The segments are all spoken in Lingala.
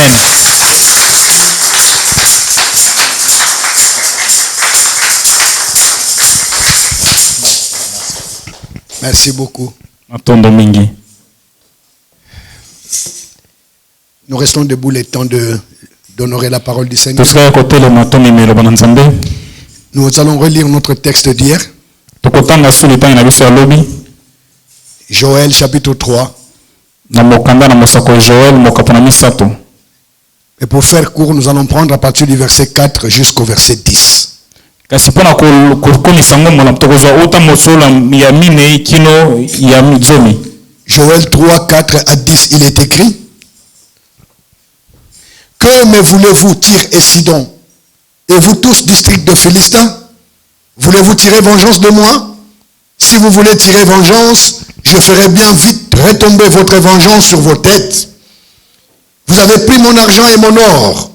Amen. Merci beaucoup. Nous restons debout le temps d'honorer la parole du Seigneur. Nous allons relire notre texte d'hier. Joël chapitre 3. Et pour faire court, nous allons prendre à partir du verset 4 jusqu'au verset 10. Joël 3, 4 à 10, il est écrit: que me voulez-vous, Tyr et Sidon, et vous tous, districts de Philistins? Voulez-vous tirer vengeance de moi? Si vous voulez tirer vengeance, je ferai bien vite retomber votre vengeance sur vos têtes. Vous avez pris mon argent et mon or,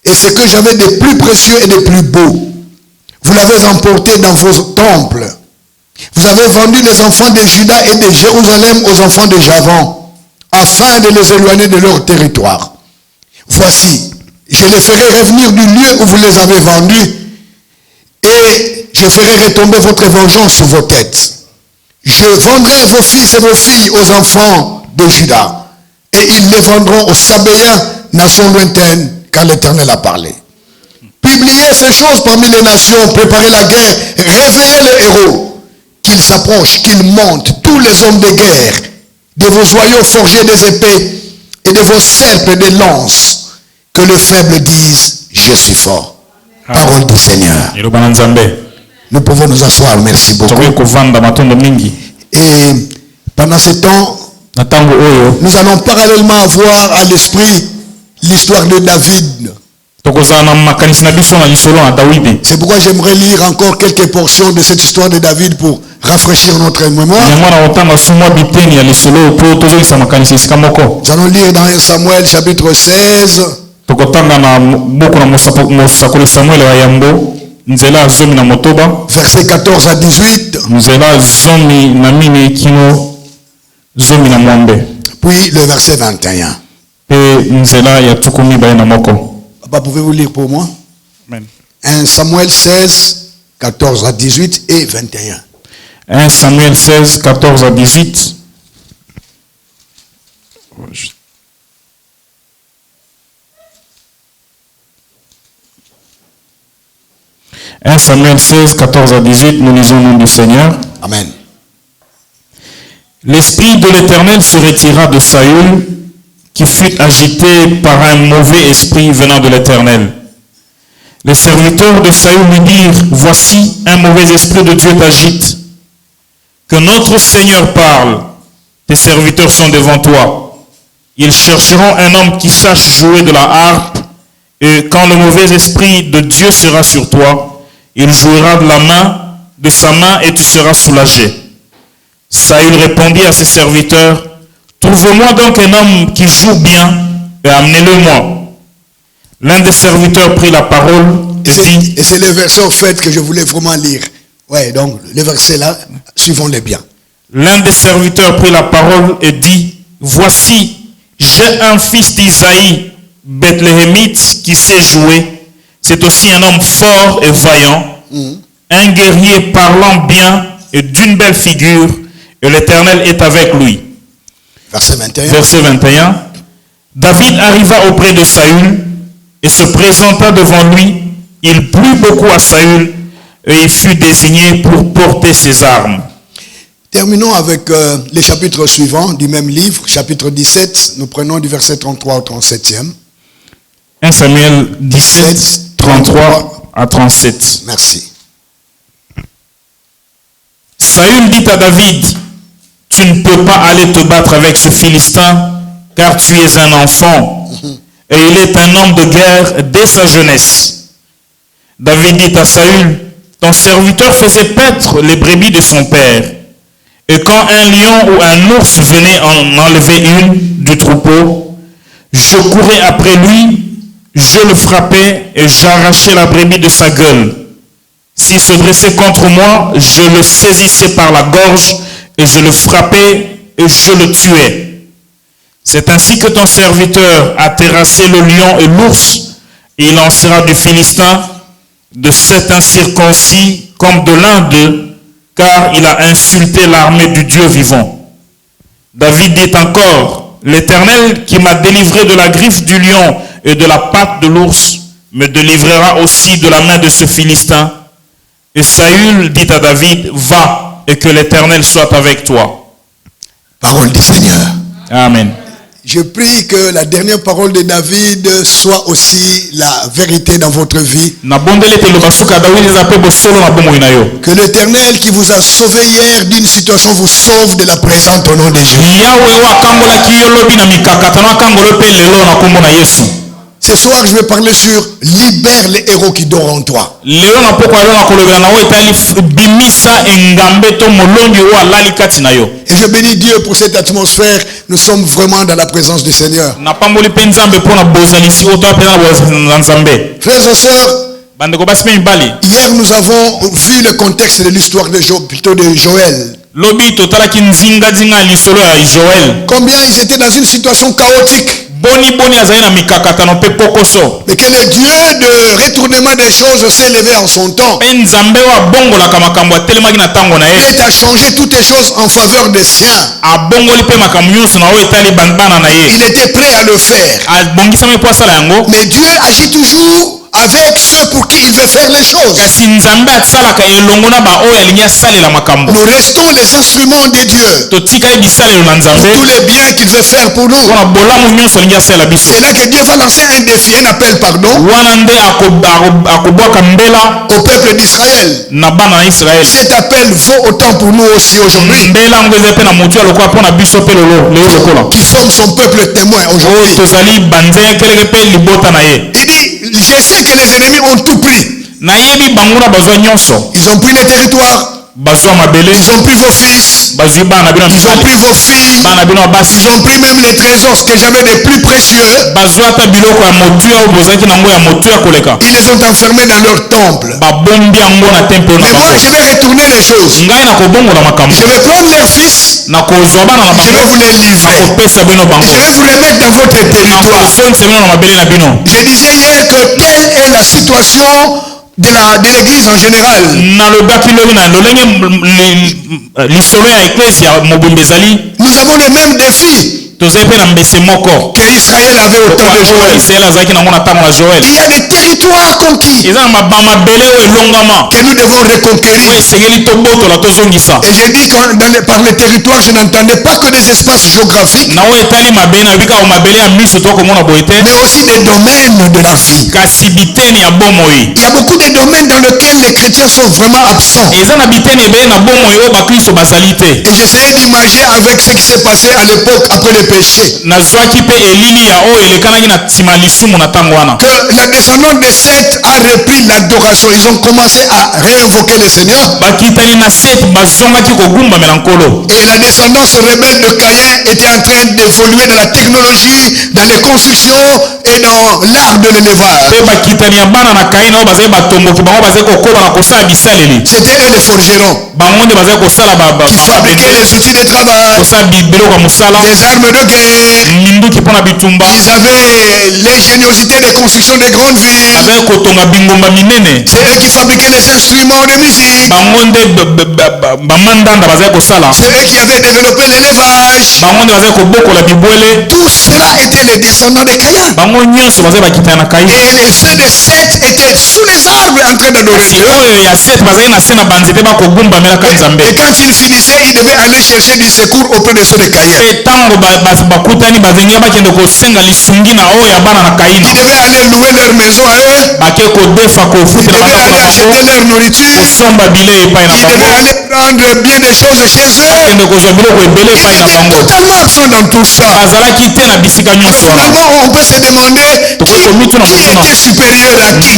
et ce que j'avais de plus précieux et de plus beau. Vous l'avez emporté dans vos temples. Vous avez vendu les enfants de Juda et de Jérusalem aux enfants de Javan, afin de les éloigner de leur territoire. Voici, je les ferai revenir du lieu où vous les avez vendus, et je ferai retomber votre vengeance sur vos têtes. Je vendrai vos fils et vos filles aux enfants de Juda, et ils les vendront aux Sabéens, nation lointaine, car l'Éternel a parlé. Publiez ces choses parmi les nations, préparez la guerre, réveillez les héros, qu'ils s'approchent, qu'ils montent, tous les hommes de guerre, de vos joyaux forgés des épées, et de vos serpes et des lances, que les faibles disent, je suis fort. Parole du Seigneur. Nous pouvons nous asseoir, merci beaucoup. Et pendant ce temps, nous allons parallèlement avoir à l'esprit l'histoire de David. C'est pourquoi j'aimerais lire encore quelques portions de cette histoire de David pour rafraîchir notre mémoire. Nous allons lire dans 1 Samuel chapitre 16. Verset 14 à 18. Puis le verset 21. Papa, pouvez-vous lire pour moi? Amen. 1 Samuel 16, 14 à 18 et 21. 1 Samuel 16, 14 à 18. 1 Samuel 16, 14 à 18, nous lisons au nom du Seigneur. Amen. L'esprit de l'Éternel se retira de Saül, qui fut agité par un mauvais esprit venant de l'Éternel. Les serviteurs de Saül lui dirent: voici, un mauvais esprit de Dieu t'agite. Que notre Seigneur parle, tes serviteurs sont devant toi. Ils chercheront un homme qui sache jouer de la harpe, et quand le mauvais esprit de Dieu sera sur toi, il jouera de sa main et tu seras soulagé. Saül répondit à ses serviteurs: trouvez-moi donc un homme qui joue bien et amenez-le-moi. L'un des serviteurs prit la parole et dit... Et c'est le verset au fait que je voulais vraiment lire. Ouais, donc les versets là, suivons-les bien. L'un des serviteurs prit la parole et dit: voici, j'ai un fils d'Isaïe, Bethléemite, qui sait jouer. C'est aussi un homme fort et vaillant, un guerrier parlant bien et d'une belle figure, et l'Éternel est avec lui. Verset 21. Verset 21. David arriva auprès de Saül et se présenta devant lui. Il plut beaucoup à Saül et il fut désigné pour porter ses armes. Terminons avec les chapitres suivants du même livre, chapitre 17. Nous prenons du verset 33 au 37e. 1 Samuel 17, 33 à 37. Merci. Saül dit à David: tu ne peux pas aller te battre avec ce Philistin, car tu es un enfant, et il est un homme de guerre dès sa jeunesse. David dit à Saül: ton serviteur faisait paître les brebis de son père, et quand un lion ou un ours venait en enlever une du troupeau, je courais après lui, je le frappais et j'arrachais la brebis de sa gueule. S'il se dressait contre moi, je le saisissais par la gorge et je le frappais et je le tuais. C'est ainsi que ton serviteur a terrassé le lion et l'ours, et il lancera du Philistin de cet incirconcis comme de l'un d'eux, car il a insulté l'armée du Dieu vivant. David dit encore, l'Éternel qui m'a délivré de la griffe du lion et de la patte de l'ours, me délivrera aussi de la main de ce Philistin. Et Saül dit à David, va, et que l'Éternel soit avec toi. Parole du Seigneur. Amen. Je prie que la dernière parole de David soit aussi la vérité dans votre vie. Que l'Éternel qui vous a sauvé hier d'une situation vous sauve de la présente au nom de Jésus. Ce soir, je vais parler sur libère les héros qui dorment en toi. Et je bénis Dieu pour cette atmosphère. Nous sommes vraiment dans la présence du Seigneur. Frères et sœurs, hier nous avons vu le contexte de l'histoire de Joël. Combien ils étaient dans une situation chaotique. Mais que le Dieu de retournement des choses s'est levé en son temps. Il a changé toutes les choses en faveur des siens. Il était prêt à le faire. Mais Dieu agit toujours avec ceux pour qui il veut faire les choses. Nous restons les instruments de Dieu pour tous les biens qu'il veut faire pour nous. C'est là que Dieu va lancer un défi, un appel au peuple d'Israël. Cet appel vaut autant pour nous aussi aujourd'hui, qui sommes son peuple témoin aujourd'hui. Il dit, je sais que les ennemis ont tout pris. Ils ont pris les territoires. Ils ont pris vos fils. Ils ont pris vos filles. Ils ont pris même les trésors, ce que j'avais de plus précieux. Ils les ont enfermés dans leur temple. Mais moi, je vais retourner les choses. Je vais prendre leurs fils. Je vais vous les livrer. Je vais vous les mettre dans votre territoire. Je disais hier que telle est la situation de l'église en général. Nous avons les mêmes défis que Israël avait au temps de Joël. Il y a des territoires conquis que nous devons reconquérir. Et j'ai dit que par les territoires, je n'entendais pas que des espaces géographiques, mais aussi des domaines de la vie. Il y a beaucoup de domaines dans lesquels les chrétiens sont vraiment absents. Et j'essayais d'imager avec ce qui s'est passé à l'époque après le péché. Que la descendance de Seth a repris l'adoration. Ils ont commencé à réinvoquer le Seigneur. Et la descendance rebelle de Caïn était en train d'évoluer dans la technologie, dans les constructions et dans l'art de l'élevage. C'était eux les forgerons qui fabriquaient les outils de travail, les armes de guerre. Ils avaient l'ingéniosité des constructions des grandes villes. C'est eux qui fabriquaient les instruments de musique. C'est eux qui avaient développé l'élevage. Tout cela était les descendants de Caïn. Et les feux de Seth étaient sous les arbres en train d'adorer Dieu. Et quand ils finissaient, ils devaient aller chercher du secours auprès de ceux de Caïn. Ils devaient aller louer leur maison à eux. Ils devaient aller acheter leur nourriture. Ils devaient aller prendre bien des choses chez eux. Ils étaient totalement absents dans tout ça. Finalement, on peut se demander qui était supérieur à qui. Vous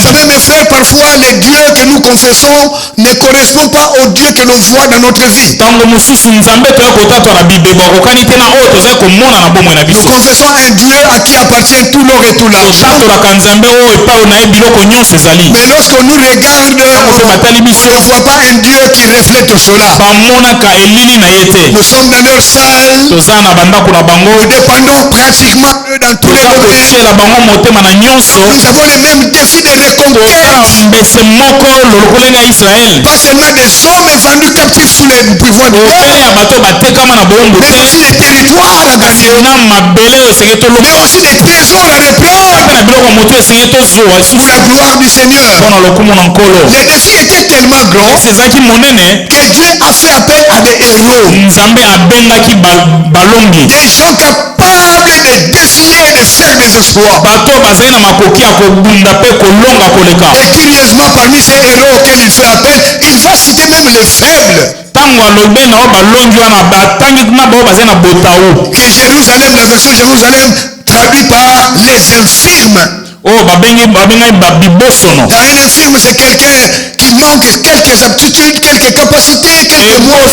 savez, mes frères, parfois les dieux que nous confessons ne correspondent pas aux dieux que l'on voit dans notre vie. Nous confessons un Dieu à qui appartient appartient tout l'or et tout l'argent. Mais lorsqu'on nous regarde, on ne voit pas un Dieu qui reflète cela. Nous sommes dans leur salle. Nous dépendons pratiquement dans tous les domaines. Nous avons les mêmes défis de reconquête. Pas seulement des hommes vendus captifs sous les pouvoirs de Dieu, mais aussi des territoires à gagner. Mais aussi des trésors à reprendre. Pour la gloire du Seigneur. Les défis étaient tellement grands que Dieu a fait appel à des héros. Des gens capables de défier et de faire des exploits. Et curieusement, parmi ces héros auxquels il fait appel, il va citer même les faibles. Et Jérusalem, la version Jérusalem, traduit par les infirmes. Un infirme, c'est quelqu'un qui manque quelques aptitudes, quelques capacités, quelques moyens.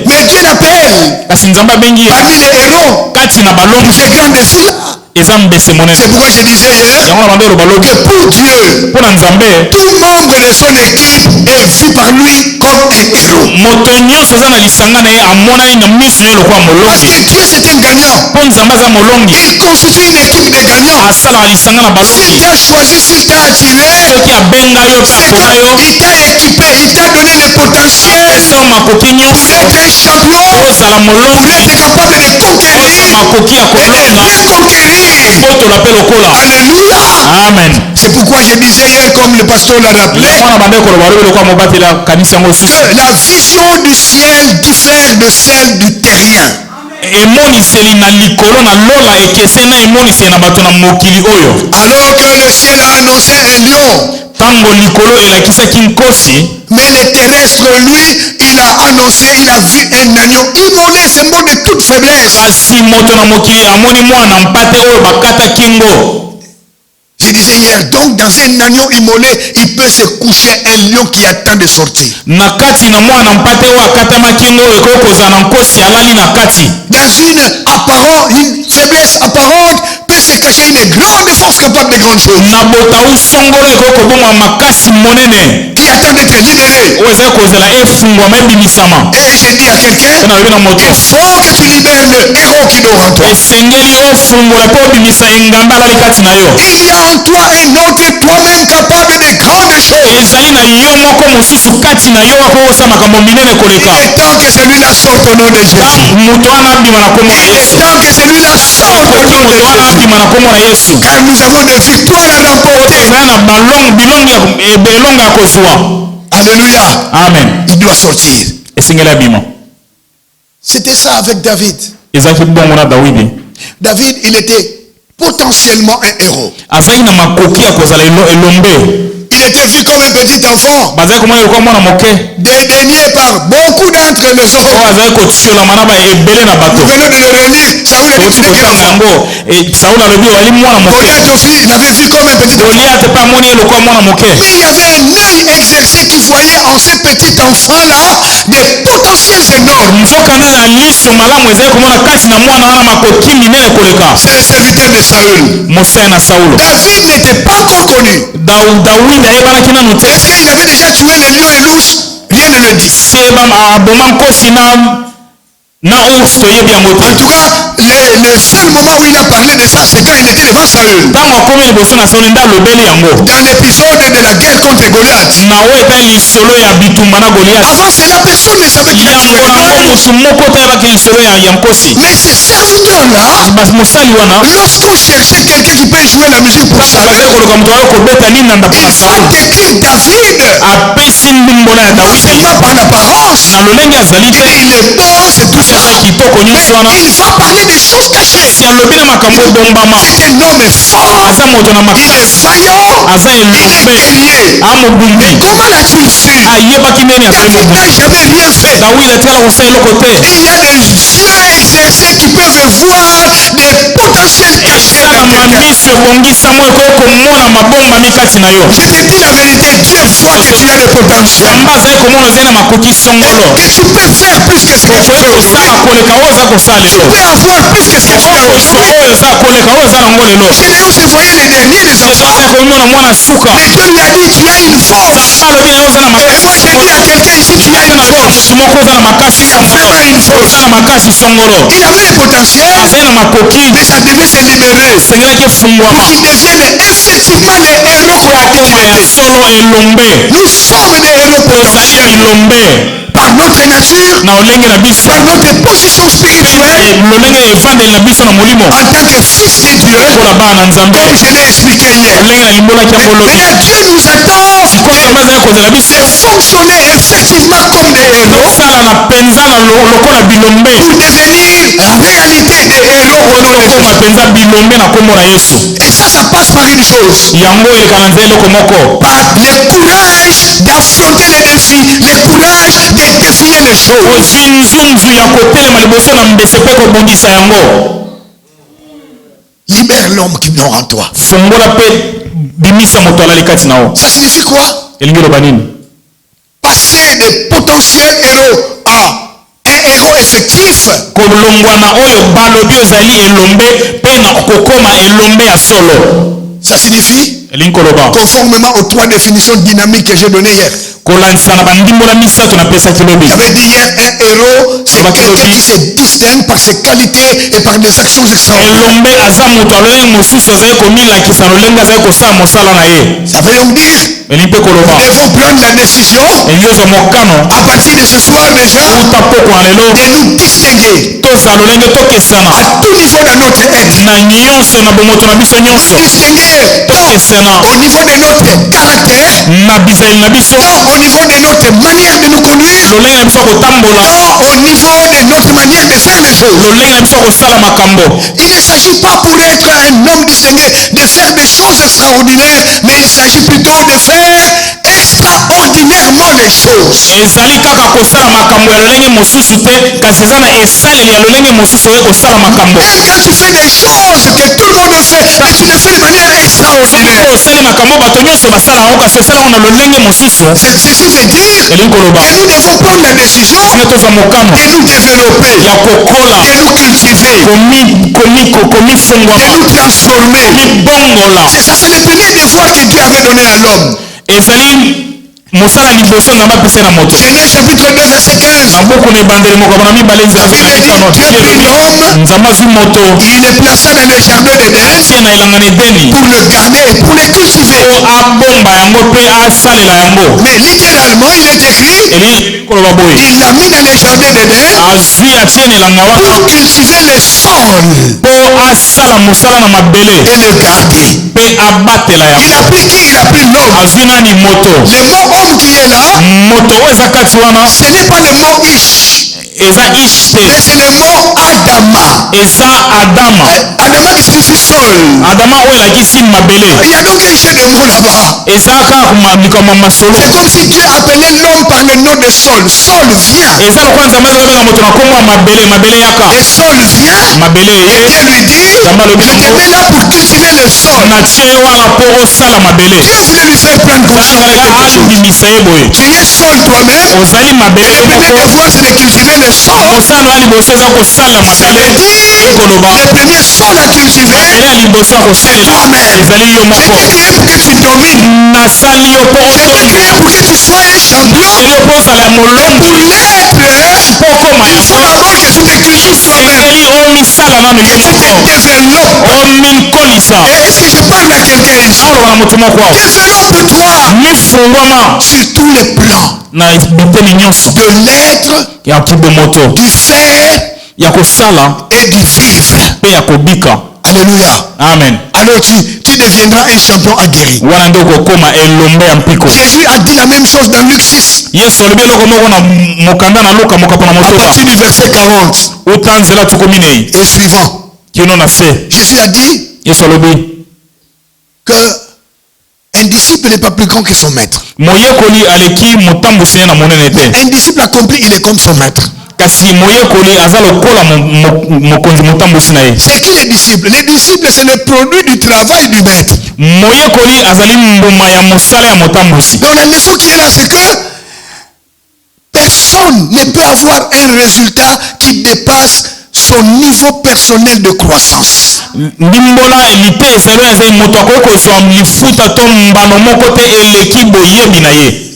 Mais Dieu l'appelle parmi les héros de ces grands défis. C'est pourquoi je disais hier que pour Dieu, tout membre de son équipe est vu par lui comme un héros. Parce que Dieu c'est un gagnant. Il constitue une équipe de gagnants. S'il t'a choisi, s'il t'a attiré, il t'a équipé, il t'a donné le potentiel pour être un champion, pour être capable de conquérir et de reconquérir. Alléluia. Amen. C'est pourquoi je disais hier, comme le pasteur l'a rappelé, que la vision du ciel diffère de celle du terrien. Alors que le ciel a annoncé un lion, mais le terrestre, lui, il a annoncé, il a vu un agneau immolé, symbole de toute faiblesse. Je disais hier, donc dans un agneau immolé, il peut se coucher un lion qui attend de sortir. Dans une faiblesse apparente, peut se cacher une grande force capable de grandes choses. Qui attend d'être libéré. Et j'ai dit à quelqu'un, il faut que tu libères le héros qui dort en toi. Il y a en toi un autre toi-même capable de grandes choses. Il est temps que celui-là sorte au nom de Jésus. Il est temps que celui-là sorte au nom de Jésus. Car nous avons des victoires à remporter. Alléluia. Amen. Il doit sortir. C'était ça avec David. David, il était potentiellement un héros. Il était vu comme un petit enfant, dédaigné par beaucoup d'entre les autres. Nous venons de le réunir. Saoul était un petit enfant. Goliath aussi l'avait vu comme un petit enfant. Mais il y avait un œil exercé qui voyait en ce petit enfant-là des potentiels énormes. C'est le serviteur de Saül. David n'était pas encore connu. Est-ce qu'il avait déjà tué les lions et l'ours? Rien ne le dit. En tout cas, le seul moment où il a parlé de ça, c'est quand il était devant Saül. Dans l'épisode de la guerre contre Goliath. Avant cela, personne ne savait qu'il a tué les lions. Mais ces serviteurs-là, lorsqu'on cherchait quelqu'un qui peut jouer la musique pour Saül, ils ont décrit David. Non seulement par l'apparence, il est beau, c'est tout ça. Mais il va parler des choses cachées. C'est un homme fort. Il est vaillant. Il est guerrier. Mais comment l'as-tu su? David n'a jamais rien fait. Il y a des yeux exercés qui peuvent voir des potentiels cachés dans quelqu'un. Je te dis la vérité, Dieu voit que tu as le potentiel. Et que tu peux faire plus que ce que tu fais aujourd'hui. Tu peux avoir plus que ce que tu as Gédéon, c'est voyait le dernier des enfants. Mais Dieu lui a dit, tu as une force. Et moi, je dis à quelqu'un ici, tu as une force. Vraiment une force. Il avait le potentiel, mais ça devait se libérer pour qu'il devienne effectivement les héros qu'on a créés. Nous sommes des héros potentiels par notre nature, par notre position spirituelle, en tant que fils de Dieu, comme je l'ai expliqué hier. Maintenant, Dieu nous attend de fonctionner effectivement comme des héros pour devenir réalité des héros au nom de Jésus. Et ça passe par une chose. Par le courage d'affronter les défis, le courage de défier les choses. Libère l'homme qui dort en toi. Ça signifie quoi? Passer des potentiels héros à un héros effectif. Ça signifie, conformément aux 3 définitions dynamiques que j'ai données hier. J'avais dit hier, un héros, c'est quelqu'un qui se distingue par ses qualités et par des actions extraordinaires. Ça veut donc dire, nous devons prendre la décision, à partir de ce soir déjà, de nous distinguer à tout niveau de notre être. Nous distinguer tant au niveau de notre caractère, tant au niveau de notre manière de nous conduire, tant au niveau de notre manière de faire les choses. Il ne s'agit pas pour être un homme distingué de faire des choses extraordinaires, mais il s'agit plutôt de faire extraordinairement les choses. Et quand tu fais des choses que tout le monde fait, mais tu le fais de manière extraordinaire, ceci veut dire que nous devons prendre la décision de nous développer, de nous cultiver, de nous transformer. C'est ça, c'est le premier devoir que Dieu avait donné à l'homme. Genèse chapitre 2 verset 15. Dieu prit l'homme, il le plaça dans le jardin d'Éden pour le garder et pour le cultiver. Mais littéralement il est écrit, il l'a mis dans le jardin d'Éden pour cultiver le sol et le garder. Il a pris qui? Il a pris l'homme. Le mot homme qui est là, ce n'est pas le mot ish, mais c'est le mot Adama. Adama qui signifie sol. Il y a donc un jeu de mots là-bas. C'est comme si Dieu appelait l'homme par le nom de Sol. Sol vient. Et Sol vient. Et Dieu lui dit, je te mets là pour cultiver le sol. Dieu voulait lui faire prendre conscience de quelque chose. Tu es sol toi-même. Le premier devoir c'est de cultiver le sol. Ça veut dire, le premier sol à cultiver, c'est toi-même. Je t'ai créé pour que tu domines. Je t'ai créé pour que tu sois un champion. Pour l'être, il faut d'abord que tu te cultives toi-même. Que tu te développes. Et est-ce que je parle à quelqu'un ici? Développe-toi sur tous les plans. De l'être, du faire et du vivre. Alléluia. Amen. Alors tu deviendras un champion aguerri. Jésus a dit la même chose dans Luc 6. À partir du verset 40 et suivant. Jésus a dit que un disciple n'est pas plus grand que son maître. Un disciple accompli, il est comme son maître. C'est qui les disciples? Les disciples, c'est le produit du travail du maître. Donc la leçon qui est là, c'est que personne ne peut avoir un résultat qui dépasse son niveau personnel de croissance. ndimbola lite ezali ezali moto akoki kozwa lifuta to mbano moko te eleki boyebi na ye.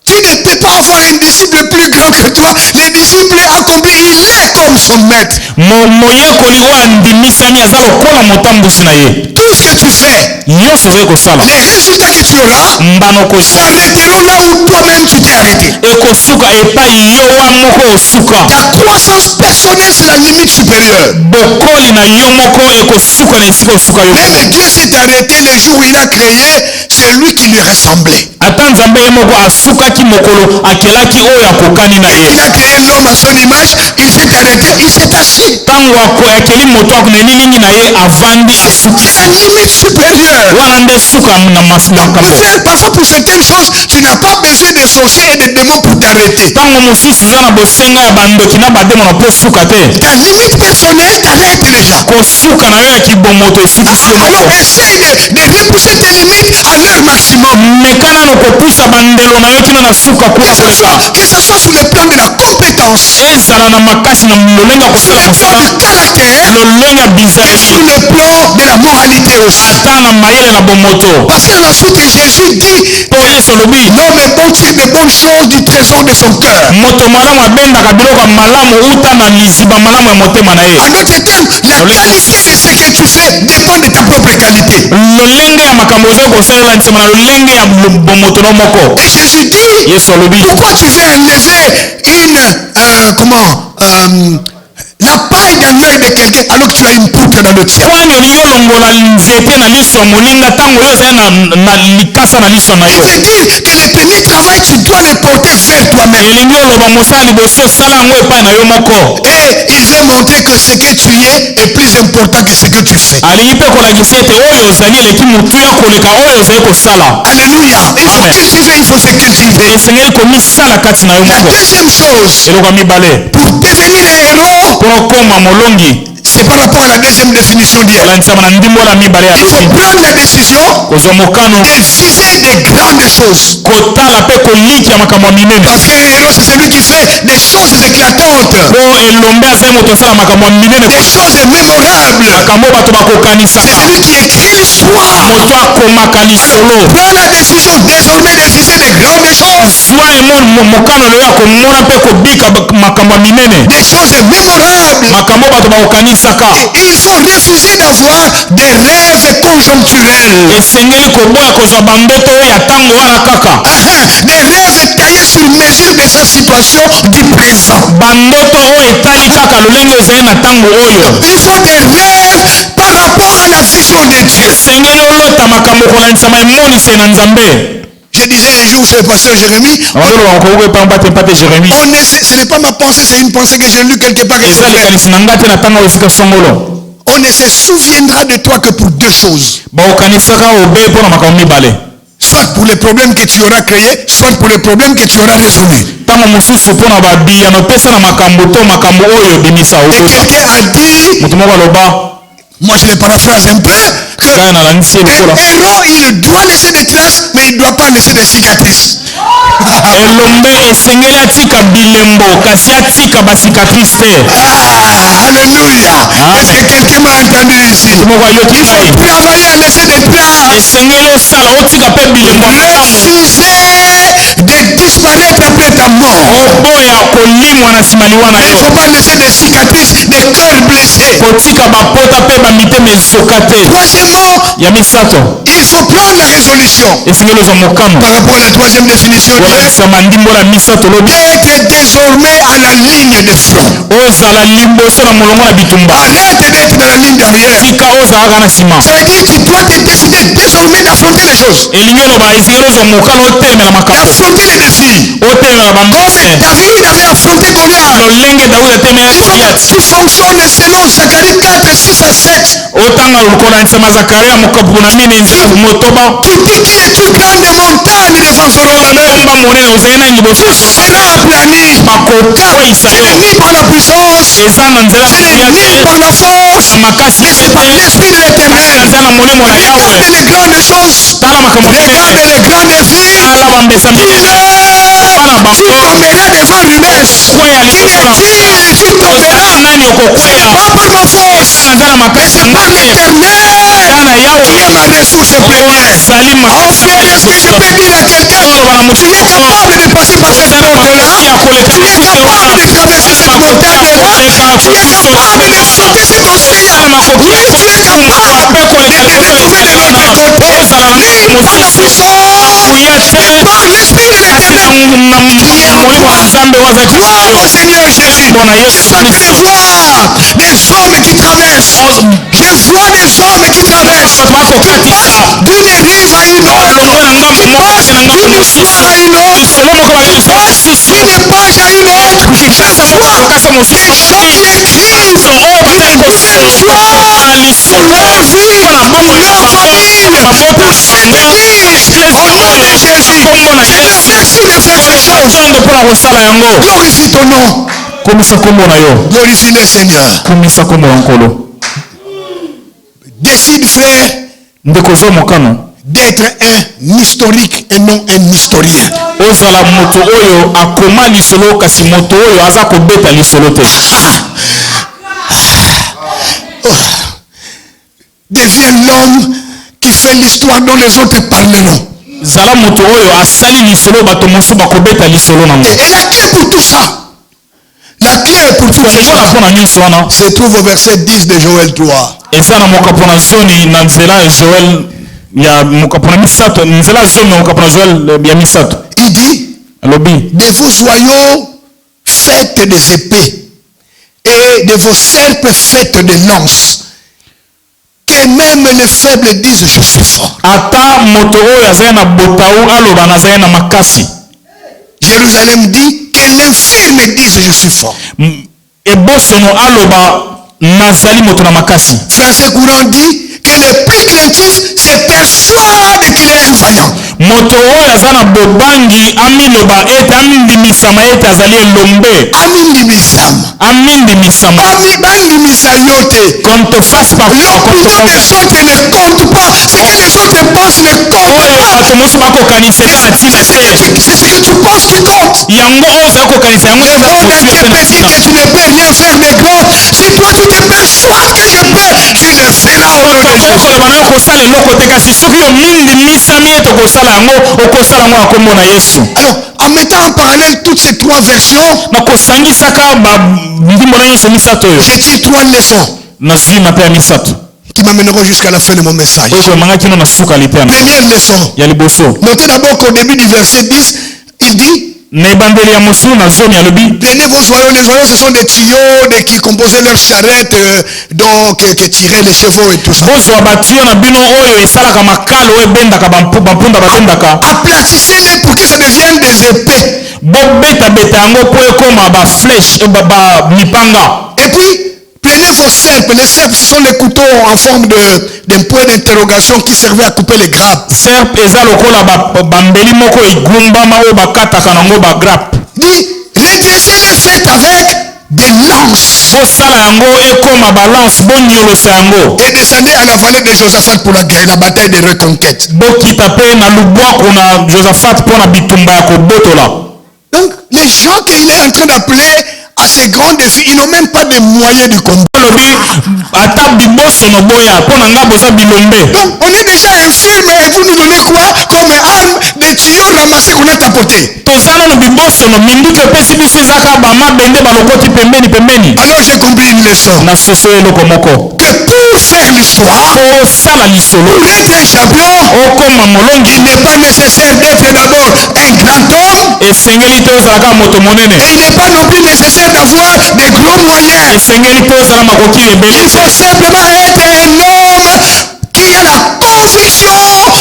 Tu ne peux pas avoir un disciple plus grand que toi. Le disciple accompli, il est comme son maître. moyekoli oyo andimisami aza lokola motambusi na ye. Tout ce que tu fais, nyonso ozali kosala les résultats que tu auras mbano s'arrêteront là où toi-même tu t'es arrêté. ekosuka epai yo wa moko osuka. Ta croissance personnelle, c'est la limite supérieure. bokoli na yo moko ekosuka na esika osuka yo. Même Dieu s'est arrêté le jour où il a créé celui qui lui ressemblait. ata nzambe ye moko asukaki mokolo akelaki oyo akokani na ye. Il a créé l'homme à son image, il s'est arrêté, il s'est assis. ntango akeli moto na elilingi na ye avandi asuki. C'est la limite supérieure. wana nde suka na makambo. Parfois pour certaines choses, tu n'as pas besoin de sorciers et de démons pour t'arrêter. ntango mosusu oza na bosenga ya bandoki na bademona mpo suka te. Ta limite personnelle t'arrête déjà. kosuka na yo ya kibongo to esukisi yo moko. Alors essaye de repousser tes limites à leur maximum. meka nano kopusa bandelo na yo kino na suka kuna koleka. Que ce soit sur le plan de la compétence, ezala na makasi na lolenge ya sur kosala le plan mosala, du caractère, lolenge ya et bizaleli, sur le plan de la moralité aussi. ata na mayele na bomoto. Parce que ensuite Jésus dit, po yesu alobi l'homme est bon tire de bonnes choses du trésor de son cœur. moto malamu abendaka biloko ya malamu uta na liziba malamu ya motema na ye. En d'autres termes, la qualité de ce que tu fais dépend de ta propre qualité. lolenge ya makambo oza kosalela nsima na lolenge ya bomoto no moko. Et Jésus dit, yesu alobi pourquoi tu veux enlever la paille dans l'œil de quelqu'un alors que tu as une poutre dans le tien? kwani olingi olongola nzete na liso ya moninga ntango oyo ozali na likasa na liso na yo. Il veut dire que le premier travail, tu dois le porter vers toi-même. elingi oloba mosala liboso osala yango epai na yo moko. Et il veut montrer que ce que tu es est plus important que ce que tu fais. alingi mpe kolakisa ete oyo ozali eleki motuya koleka oyo ozali kosala. Alléluia. Il faut cultiver, il faut se cultiver. esengeli komisala kati na yo La moko. deuxième chose, eloko ya mibale pour devenir un héros, mpo okoma molongi c'est par rapport à la deuxième définition d'hier. olanisama na ndimbola mibale ya Il faut lobi. prendre la décision kozwa mokano de viser des grandes choses. kotala mpe kolikia makambo ya minene. Parce qu'un héros, c'est celui qui fait des choses éclatantes, mpo elombe azali moto osala makambo ya minene, des choses mémorables. makambo oyo bato C'est bakokanisaka. celui qui écrit l'histoire. moto akomaka lisolo. Prends la décision désormais de viser des grandes choses, zwa mokano lelo ya komona mpe kobika makambo ya minene, des choses mémorables. makambo oyo bato bakokanisaka. Il faut refuser d'avoir des rêves conjoncturels. esengeli koboya kozwa bambeto ya ntango wana kaka. Des rêves taillés sur mesure de sa situation du présent. bambeto oyo etali kaka lolenge ozali na ntango oyo. Il faut des rêves par rapport à la vision de Dieu. esengeli olota makambo kolanisama emoniseli na nzambe. Je disais un jour chez le pasteur Jérémie, Jérémie. ce n'est pas ma pensée, c'est une pensée que j'ai lue quelque part. On ne se souviendra de toi que pour deux choses. Soit pour les problèmes que tu auras créés, soit pour les problèmes que tu auras résolus. Et quelqu'un a dit, moi je le paraphrase un peu, qu'un héros, il doit laisser des traces, mais il ne doit pas laisser des cicatrices. elombe esengeli atika bilembo kasi atika basicatrice te. Alléluia. Est-ce que quelqu'un m'a entendu ici? Il faut travailler à laisser des traces. esengeli osala otika mpe bilembo. Refuser de disparaître après ta mort. oboya kolimwa na nsima liwa na Il ne yo. faut pas laisser des cicatrices, des cœurs blessés. kotika bapota mpe bamitema ezoka te. Troisièmement, ya misato il faut prendre la résolution. esengeli ozwa mokano Par rapport à la troisième définition d'hier, kolanisama ndimbola misato lobi d'être désormais à la ligne de front. ozala liboso na molongo na bitumba. Arrête d'être dans la ligne d'arrière. tika ozalaka na nsima. Ça veut dire que tu dois te décider désormais d'affronter les choses. elingi oloba esengeli ozwa mokano otelemela makambo, D'affronter les défis. otelemela Comme bambese. David avait affronté Goliath. lolenge daudi atemelaki Il faut goliath. que tu fonctionnes selon Zacharie 4, 6 à 7. otanga kolanisama zakaria mokapu na mine nzela motoba. Qui dit qu'il est une grande montagne devant Pharaon. ngomba monene ozali na liboso Tout sera aplani. bakokweyisa Ce yo. n'est ni par la puissance, eza na nzela ce n'est ya ni te, par la force, na makasi mais te c'est par te, l'esprit de kasi l'éternel. na nzela molimo na yawe. Regarde les grandes choses. tala makambo Regarde minene, les grandes villes. tala bambesa minene, tala Tu tomberas devant lui-même. Il est dit, tu tomberas. Pas par ma force, mais c'est par l'Éternel qui est ma ressource première. Oh frère, est-ce que je peux dire à quelqu'un, tu es capable de passer par cette porte-là, tu es capable de traverser cette montagne-là, tu es capable de sauter cet océan. Oui, tu es capable de te retrouver de l'autre côté. Ni par la puissance, ni par l'Esprit de l'Éternel qui est en toi. Gloire au Seigneur Jésus. Je suis en train de voir des hommes qui traversent. Je vois des hommes qui traversent, qui passent d'une rive à une autre, qui passent d'une histoire à une autre, qui passent d'une page à une autre. Je vois des gens qui écrivent une nouvelle histoire pour leur vie, pour leur famille, pour cette église. Au nom de Jésus, Seigneur, merci de faire ces choses. Glorifie ton nom. Glorifie le Seigneur. Décide, frère, d'être un historique et non un historien. Deviens l'homme qui fait l'histoire dont les autres parleront. Et la clé pour tout ça, la clé pour tout ça, se trouve au verset 10 de Joël 3. Il dit, de vos joyaux faites des épées et de vos serpes faites des lances, que même les faibles disent je suis fort. Jérusalem dit que l'infirme dise je suis fort. Français courant dit que le plus craintif se persuade qu'il est un vaillant. L'opinion des autres ne compte pas. Ce que les autres pensent ne compte pas. C'est ce que tu penses qui compte. Le monde entier peut dire que tu ne peux rien faire, mais God, si toi tu te persuades que je peux, tu le feras au nom de Jésus. Alors, en mettant en parallèle toutes ces trois versions, j'ai tiré trois leçons qui m'amèneront jusqu'à la fin de mon message. Première leçon. Notez d'abord qu'au début du verset 10, il dit, prenez vos joyaux. Les joyaux, ce sont des tuyaux qui composaient leurs charrettes, qui tiraient les chevaux et tout ça. Aplatissez-les pour que ça devienne des épées. Et puis, prenez vos serpes. Les serpes, ce sont les couteaux en forme d'un point d'interrogation qui servaient à couper les grappes. Dit, redressez-les, faites avec des lances. Et descendez à la vallée de Josaphat pour la guerre, la bataille de reconquête. Donc, les gens qu'il est en train d'appeler à ces grands défis, ils n'ont même pas de moyens du combat. Donc, on est déjà infirme et vous nous donnez quoi comme arme? Des tuyaux ramassés qu'on a tapotés. Alors j'ai compris une leçon. Que pour faire l'histoire, pour être un champion, il n'est pas nécessaire d'être d'abord un grand homme. Et il n'est pas non plus nécessaire d'avoir des gros moyens. Il faut simplement être un homme qui a la conviction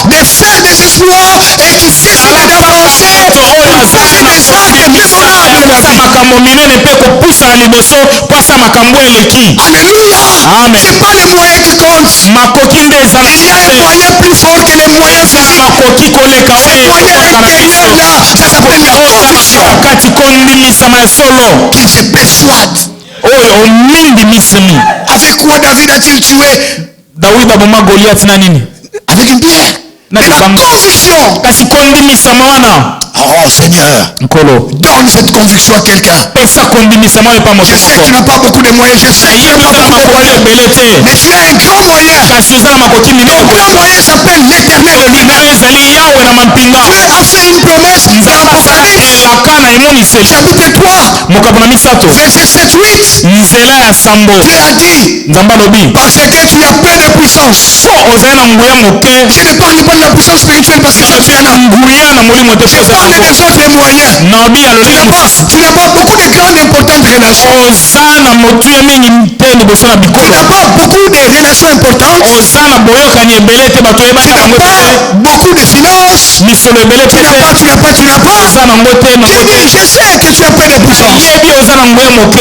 de faire des exploits et qui décide d'avancer pour faire des actes mémorables de la vie. Alléluia. C'est pas les moyens qui comptent. Il y a un moyen plus fort que les moyens physiques. Ce moyen intérieur-là, ça s'appelle la conviction. Qu'il se persuade. Avec quoi David a-t-il tué? Avec une pierre. De la conviction. Oh Seigneur, donne cette conviction à quelqu'un. Je sais que tu n'as pas beaucoup de moyens, je sais que tu n'as pas beaucoup de moyens, mais tu as un grand moyen. Ton grand moyen s'appelle l'Éternel. Dieu a fait une promesse dans l'Apocalypse. Chapitre 3, verset 7-8. Dieu a dit, parce que tu as peu de puissance. Je ne parle pas de la puissance spirituelle parce que ça vient là. Je parle des autres moyens. Tu n'as pas beaucoup de grandes importantes relations. Tu n'as pas beaucoup de relations importantes. Tu n'as pas beaucoup de finances. Tu n'as pas. Dieu dit, je sais que tu as peu de puissance.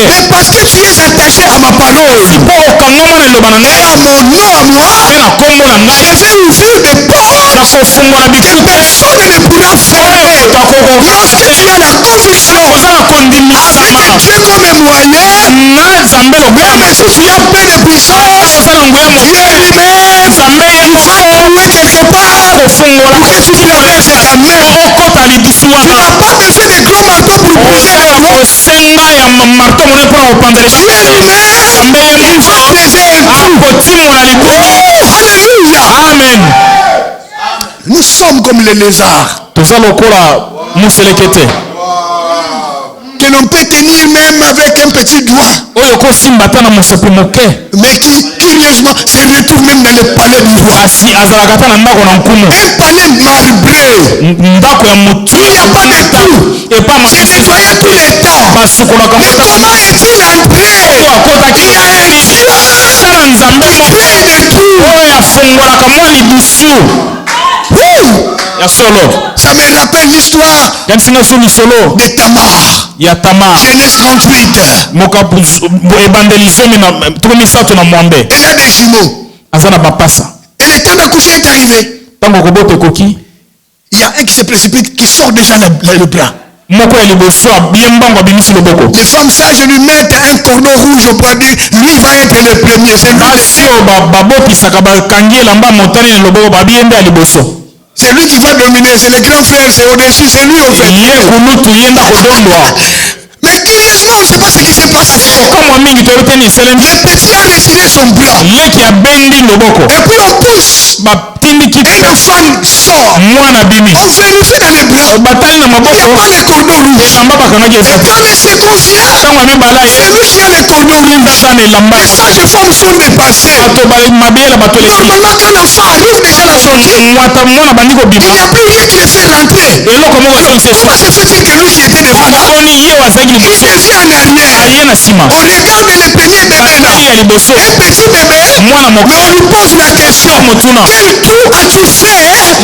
Mais parce que tu es attaché à ma parole et à mon nom à moi, je vais ouvrir des portes que personne ne pourra fermer. Lorsque tu as la conviction avec Dieu comme moyen, même si tu as peu de puissance, Dieu lui-même va trouver quelque part pour que tu traverses ta main. Tu n'as pas besoin de gros marteaux pour briser la roche. Dieu lui-même, il va briser un trou. Alléluia. Amen. Nous sommes comme les lézards que l'on peut tenir même avec un petit doigt, mais qui curieusement se retrouve même dans le palais du roi. Un palais marbré. Il n'y a pas de tout. J'ai nettoyé tous les tas. Mais comment est-il entré? Il y a un Dieu qui crée des trous. Ça me rappelle l'histoire de Tamar. Genèse 38. Elle a des jumeaux. Et le temps d'accoucher est arrivé. Il y a un qui se précipite, qui sort déjà le bras. Les femmes sages lui mettent un cordon rouge au poignet. Lui va être le premier. C'est lui qui va dominer. C'est le grand frère. C'est au-dessus. C'est lui au fait. Mais curieusement, on ne sait pas ce qui s'est passé. Le petit a retiré son bras. Et puis on pousse. Et une femme sort. On vérifie dans les bras. Il n'y a pas le cordon rouge. Et dans le circoncien, c'est lui qui a le cordon rouge. Les sages femmes sont dépassées. Normalement, quand l'enfant arrive déjà la sortie, il n'y a plus rien qui le fait rentrer. Comment se fait-il que lui qui était devant là, il devient en arrière? On regarde le premier bébé là. Un petit bébé. Mais on lui pose la question. Quel trou as-tu fait?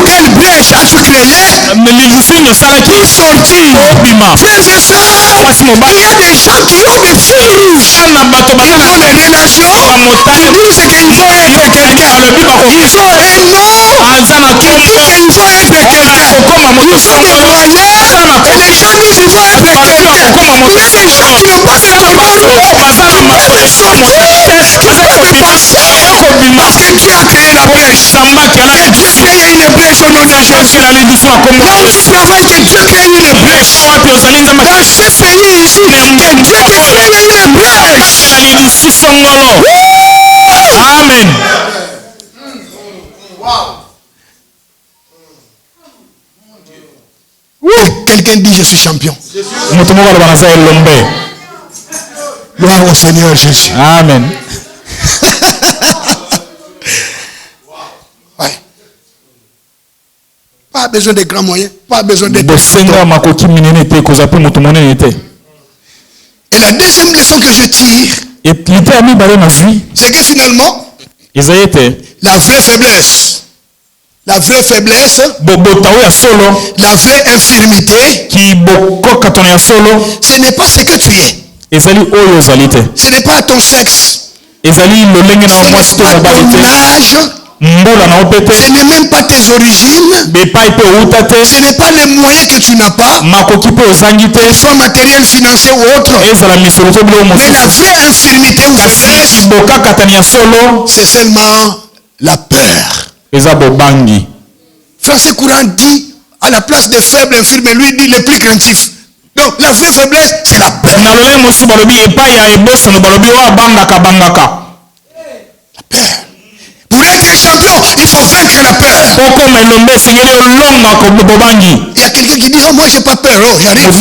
Quelle brèche as-tu créé pour sortir? Frères et sœurs, il y a des gens qui ont des fils rouges. Ils ont des relations. Ils disent qu'ils vont être quelqu'un. Ils ont un nom. Ils disent qu'ils vont être quelqu'un. Ils ont des moyens. Et les gens disent qu'ils vont être quelqu'un. Il y a des gens qui n'ont pas de cordon rouge. Ils peuvent sortir. Ils peuvent dépasser. Parce que Dieu a créé la brèche. Que Dieu crée une brèche au nom de Jésus. Là où tu travailles, que Dieu crée une brèche. Dans ce pays ici, que Dieu te crée une brèche. Amen. Quelqu'un dit je suis champion. Gloire au Seigneur Jésus. Amen. Ouais. Pas besoin de grands moyens, pas besoin de... Et la deuxième leçon que je tire, c'est que finalement, la vraie faiblesse, la vraie infirmité, ce n'est pas ce que tu es. Ce n'est pas ton sexe. Ce n'est pas ton âge. Ce n'est même pas tes origines. Ce n'est pas les moyens que tu n'as pas, qu'ils soient matériels, financiers ou autres. Mais la vraie infirmité ou faiblesse, c'est seulement la peur. Français courant dit à la place des faibles infirmes, lui il dit les plus craintifs. Donc la vraie faiblesse, c'est la peur. La peur. Pour être champion, il faut vaincre la peur. Il y a quelqu'un qui dit, oh moi j'ai pas peur, oh j'arrive.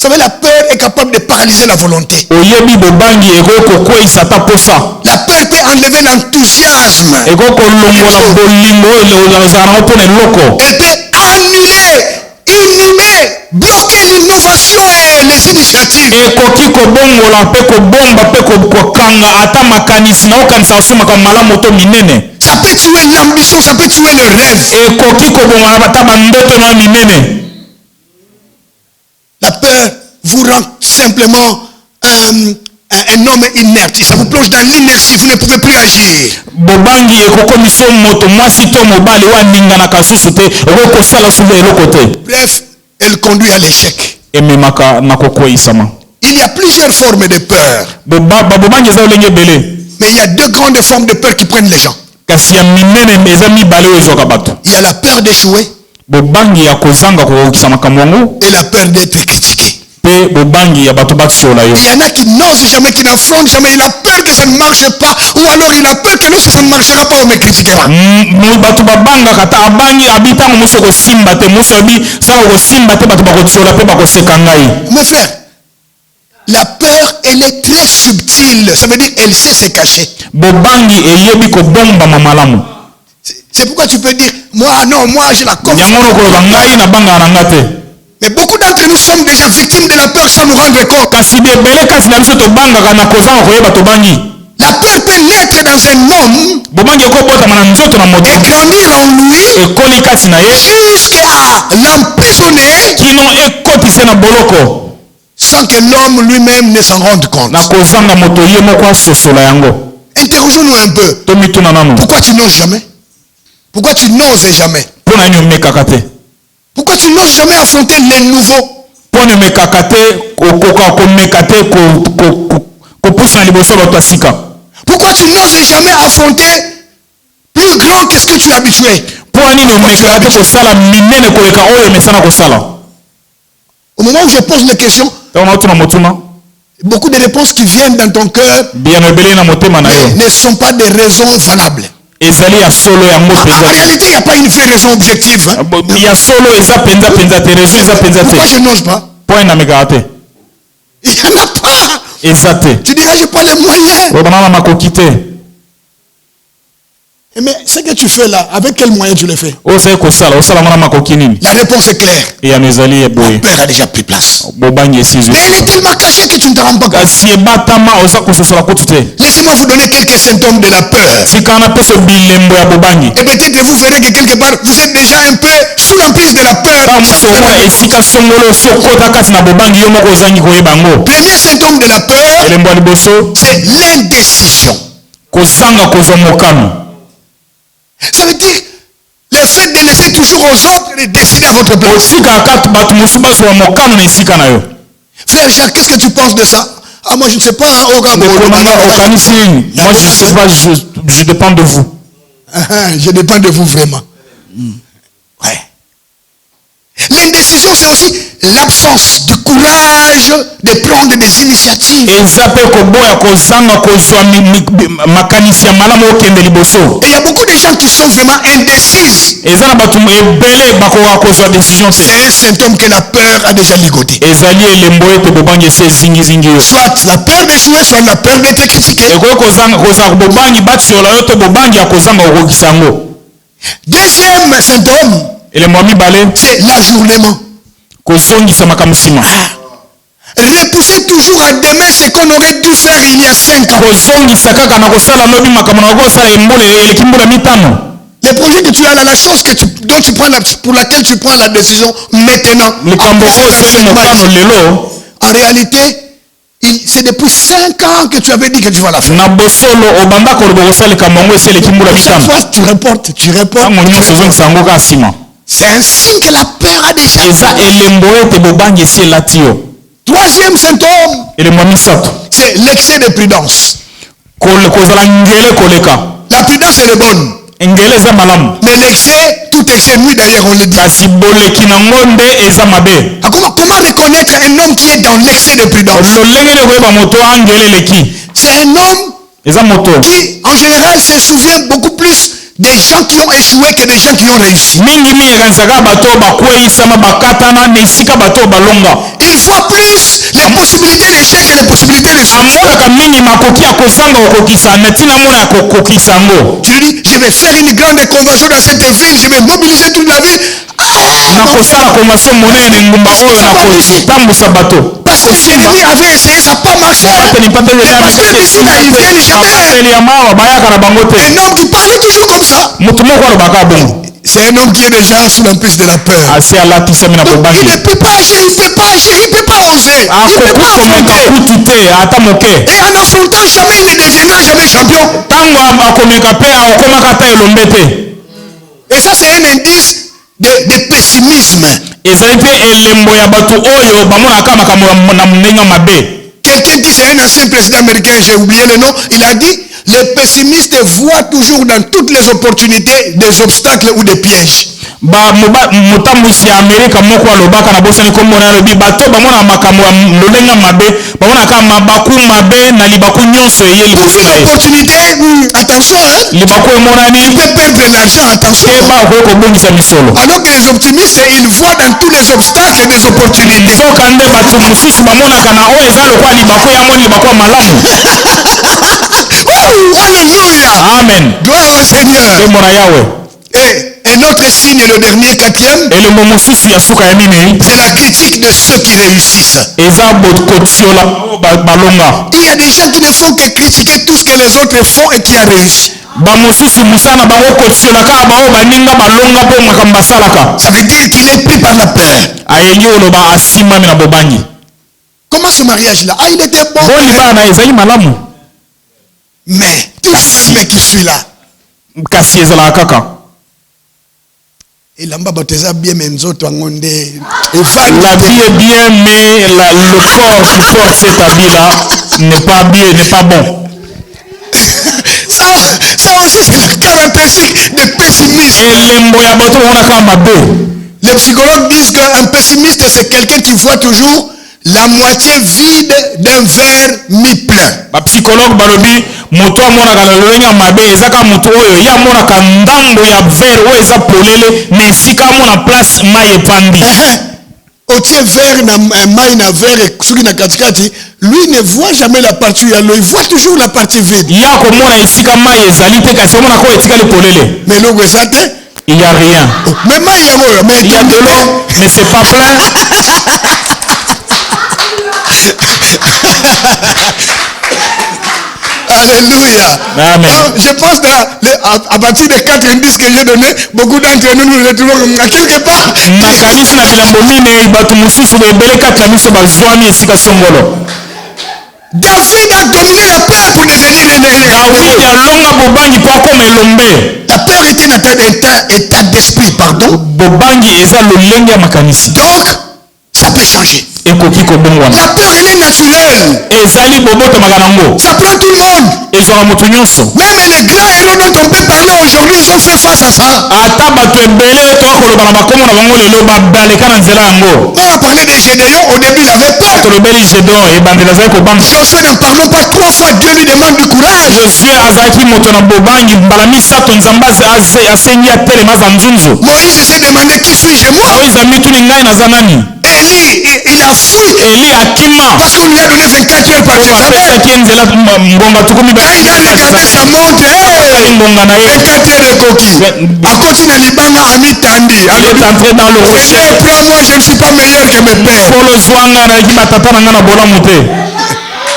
Vous savez, la peur est capable de paralyser la volonté. La peur peut enlever l'enthousiasme. Elle peut annuler, inhumer, bloquer l'innovation et les initiatives. Ça peut tuer l'ambition, ça peut tuer le rêve. La peur vous rend simplement un homme inerte. Ça vous plonge dans l'inertie, vous ne pouvez plus agir. Bref, elle conduit à l'échec. Il y a plusieurs formes de peur. Mais il y a deux grandes formes de peur qui prennent les gens. Il y a la peur d'échouer et la peur d'être critiqué. Il y en a qui n'osent jamais, qui n'affrontent jamais. Il a peur que ça ne marche pas, ou alors il a peur que lorsque ça ne marchera pas, on me critiquera. Mon frère, la peur, elle est très subtile. Ça veut dire qu'elle sait se cacher. C'est pourquoi tu peux dire, moi j'ai la confiance. Mais beaucoup d'entre nous sommes déjà victimes de la peur sans nous rendre compte. La peur peut naître dans un homme et grandir en lui jusqu'à l'emprisonner sans que l'homme lui-même ne s'en rende compte. Interrogeons-nous un peu. Pourquoi tu n'oses jamais? Pourquoi tu n'oses jamais? Pourquoi tu n'oses jamais affronter les nouveaux? Pourquoi tu n'oses jamais affronter plus grand que ce que tu es habitué? Au moment où je pose les questions, beaucoup de réponses qui viennent dans ton cœur ne sont pas des raisons valables. En réalité, il n'y a pas une vraie raison objective. Hein? Pourquoi je n'ose pas? Il n'y en a pas. Tu diras, je n'ai pas les moyens. Mais ce que tu fais là, avec quels moyens tu le fais? La réponse est claire. La peur a déjà pris place. Mais elle est tellement cachée que tu ne te rends pas compte. Laissez-moi vous donner quelques symptômes de la peur. Et peut-être vous verrez que quelque part, vous êtes déjà un peu sous l'emprise de la peur. Premier symptôme de la peur, c'est l'indécision. Ça veut dire le fait de laisser toujours aux autres de décider à votre place. Frère Jacques, qu'est-ce que tu penses de ça? Ah, moi je ne sais pas. Moi je ne sais pas, je dépends de vous. Je dépends de vous vraiment. Ouais. L'indécision, c'est aussi l'absence du courage de prendre des initiatives. Et il y a beaucoup de gens qui sont vraiment indécises. C'est un symptôme que la peur a déjà ligoté. Soit la peur d'échouer, soit la peur d'être critiqué. Deuxième symptôme, c'est l'ajournement. Repousser toujours à demain ce qu'on aurait dû faire il y a 5 ans. Les projets que tu as là, la chose que dont tu prends pour laquelle tu prends la décision maintenant. En réalité, c'est depuis 5 ans que tu avais dit que tu vas la faire. Chaque fois tu reportes. C'est un signe que la peur a déjà. Troisième symptôme, c'est l'excès de prudence. La prudence elle est bonne. Engeleza malam. Mais l'excès, tout excès nuit d'ailleurs, on le dit. Kasi boleki nango nde eza mabe. Comment reconnaître un homme qui est dans l'excès de prudence? Lolengele koyeba moto angele leki. C'est un homme Eza moto qui, en général, se souvient beaucoup plus des gens qui ont échoué que des gens qui ont réussi. mingi ekanisaka bato bakweisama bakatana na esika bato balonga. Il voit plus les possibilités d'échec que les possibilités de succès. Amonaka mingi makoki ya kozanga kokokisa na ntina mona ya kokokisa yango. Tu dis, je vais faire une grande convention dans cette ville, je vais mobiliser toute la ville. nakosala convention monene ngumba oyo nakotambusa bato. Parce que Jérémie avait essayé, ça n'a pas marché. Parce que ici, là, il vient jamais. Un homme qui parlait toujours comme ça. C'est un homme qui est déjà sous l'emprise de la peur. Donc, il ne peut pas agir, il ne peut pas agir, il ne peut pas oser. Il ne peut pas affronter. Et en affrontant jamais, il ne deviendra jamais champion. Et ça, c'est un indice de pessimisme. Quelqu'un dit, c'est un ancien président américain, j'ai oublié le nom, il a dit, les pessimistes voient toujours dans toutes les opportunités des obstacles ou des pièges. Motambwisi ya Amerika moko alobaka na bosani kombo na lobi bato bamona makambo ya lolenga mabe bamona kama mabaku mabe na libaku nyonso ye liboso na opportunité, attention hein, libaku emonani il peut perdre l'argent, attention keba ko bongisa misolo. Alors que les optimistes ils voient dans tous les obstacles des opportunités. Soka nde bato mosusu bamona kana o eza lokwa libaku ya moni libaku malamu. Alléluia. Amen. Gloire au Seigneur. Kemona yawe. Et un autre signe, le dernier, quatrième, c'est la critique de ceux qui réussissent. Il y a des gens qui ne font que critiquer tout ce que les autres font et qui a réussi. Ça veut dire qu'il est pris par la peur. Comment ce mariage-là? Ah, il était bon. Mais tout ce mec qui suit là. Et là-bas, bien la vie est bien, mais le corps qui porte cet habit-là n'est pas bien, n'est pas bon. Ça aussi, c'est la caractéristique de pessimiste. Les psychologues disent qu'un pessimiste, c'est quelqu'un qui voit toujours la moitié vide d'un verre mi-plein. Ba psychologue balobi moto amonaka na loyenga mabe ezaka moto oyo ya monaka ndambo ya verre oyo eza polele mais sika mona place mai epandi. Otie verre na mai na verre soki na katikati, lui ne voit jamais la partie où il y a l'eau, il voit toujours la partie vide. Ya komona esika mai ezali pe kasi mona ko etikali polele. Mais l'eau ezate, il y a rien. Mais mai yango mais il y a de l'eau mais c'est pas plein. Alléluia. Amen. Je pense à partir des 4 indices que j'ai donnés, beaucoup d'entre nous nous retrouvons quelque part. David a dominé la peur pour devenir la peur est un état d'esprit, pardon. Donc, ça peut changer. La peur, elle est naturelle. Ça prend tout le monde. Même les grands héros dont on peut parler aujourd'hui, ils ont fait face à ça. On a parlé de Gédéon, au début il avait peur. Josué, n'en parlons pas, 3 fois Dieu lui demande du courage. Moïse s'est demandé qui suis-je moi. Élie, il a fui. Parce qu'on lui a donné 24 heures par jour. Quand il a regardé sa montre, 24 heures de coquille. À côté de Libanga, Ami Tandi. Moi, je ne suis pas meilleur que mes pères.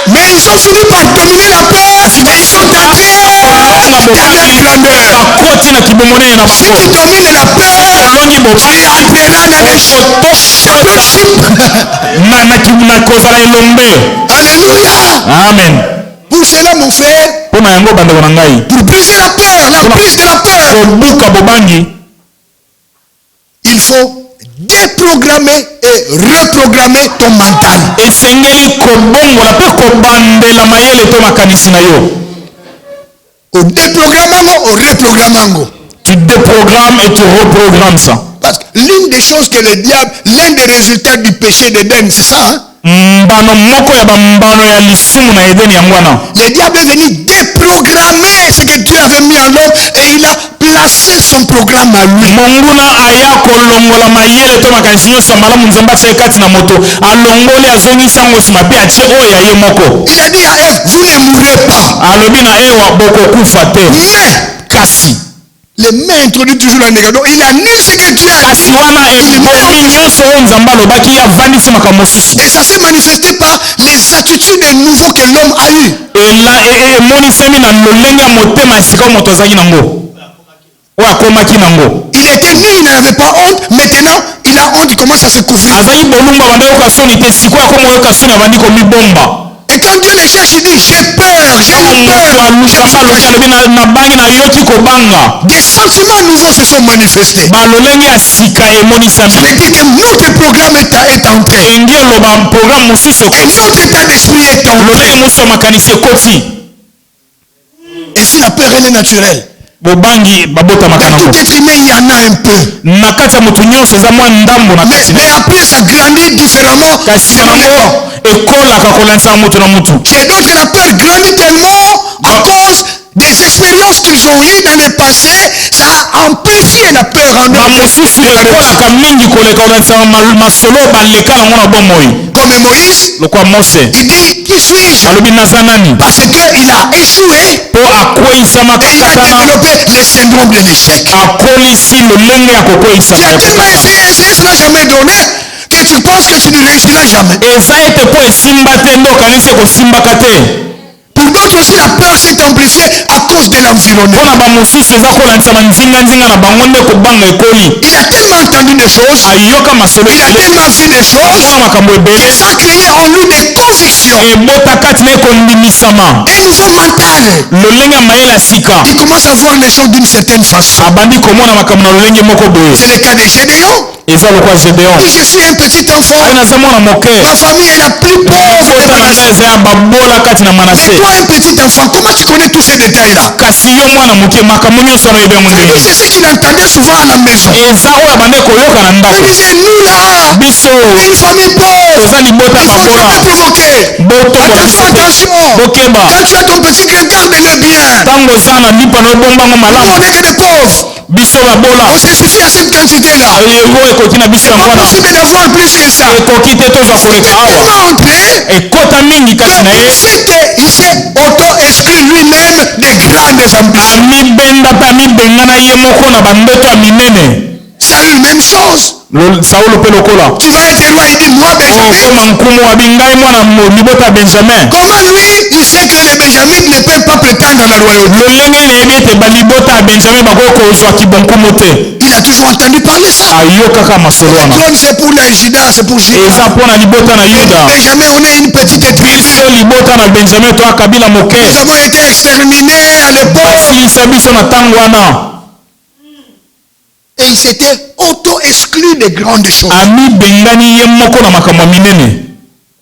Mais ils ont fini par dominer la peur et ils sont entrés dans la grandeur. Celui qui domine la peur, il entrera dans les championship. Alléluia. Amen. Pour cela, mon frère, pour briser la peur, la prise de la peur, il faut déprogrammer et reprogrammer ton mental. au déprogrammango, au reprogrammango. Tu déprogrammes et tu reprogrammes ça. Parce que l'une des choses que le diable, l'un des résultats du péché d'Éden, c'est ça, hein? Le diable est venu déprogrammer ce que Dieu avait mis en l'homme et il a placé son programme à lui. Il a dit à Ève, vous ne mourrez pas. Mais, les mains introduisent toujours la négation. Il annule ce que Dieu a dit. Et ça s'est manifesté par les attitudes nouveaux que l'homme a eues. Il était nu, il n'avait pas honte. Maintenant, il a honte, il commence à se couvrir. Et quand Dieu les cherche, il dit, j'ai peur, j'ai eu peur. Des sentiments nouveaux se sont manifestés. Ça veut dire que notre programme est entré. Et notre état d'esprit est entré. Et si la peur, elle est naturelle, dans tout être humain, il y en a un peu. Mais après, ça grandit différemment. Et d'autres, la peur grandit tellement à cause des expériences qu'ils ont eues dans le passé. Ça a amplifié la peur en eux. Comme Moïse, il dit, qui suis-je? Parce qu'il a échoué et il a développé le syndrome de l'échec. Tu as tellement essayé, cela n'a jamais donné que tu penses que tu ne réussiras jamais. Pour d'autres aussi, la peur s'est amplifiée à cause de l'environnement. Il a tellement entendu des choses, il a tellement vu des choses, et ça a créé en lui des convictions. Un nouveau mental. Il commence à voir les choses d'une certaine façon. C'est le cas de Gédéon. Il dit, je suis un petit enfant. Ma famille est la plus pauvre de Manassé. Mais toi, un petit enfant, comment tu connais tous ces détails-là? C'est ce qu'il entendait souvent à la maison. Il disait, nous là, une famille pauvre. Il ne faut jamais provoquer. Attention. Quand tu as ton petit, regarde-le bien. Nous, on n'est que des pauvres. On se suffit à cette quantité-là. C'est pas possible d'avoir plus que ça. Il est tellement entré qu'il s'est auto-exclu lui-même des grandes ambitions. Saül, même chose. Tu vas être roi, il dit moi Benjamin. Comment lui, il sait que les Benjamites ne peuvent pas prétendre à la royauté? Il a toujours entendu parler ça. Le trône c'est pour les Judas, c'est pour Judas. Benjamin, on est une petite tribu. Nous avons été exterminés à l'époque. Et il s'était auto-exclu des grandes choses.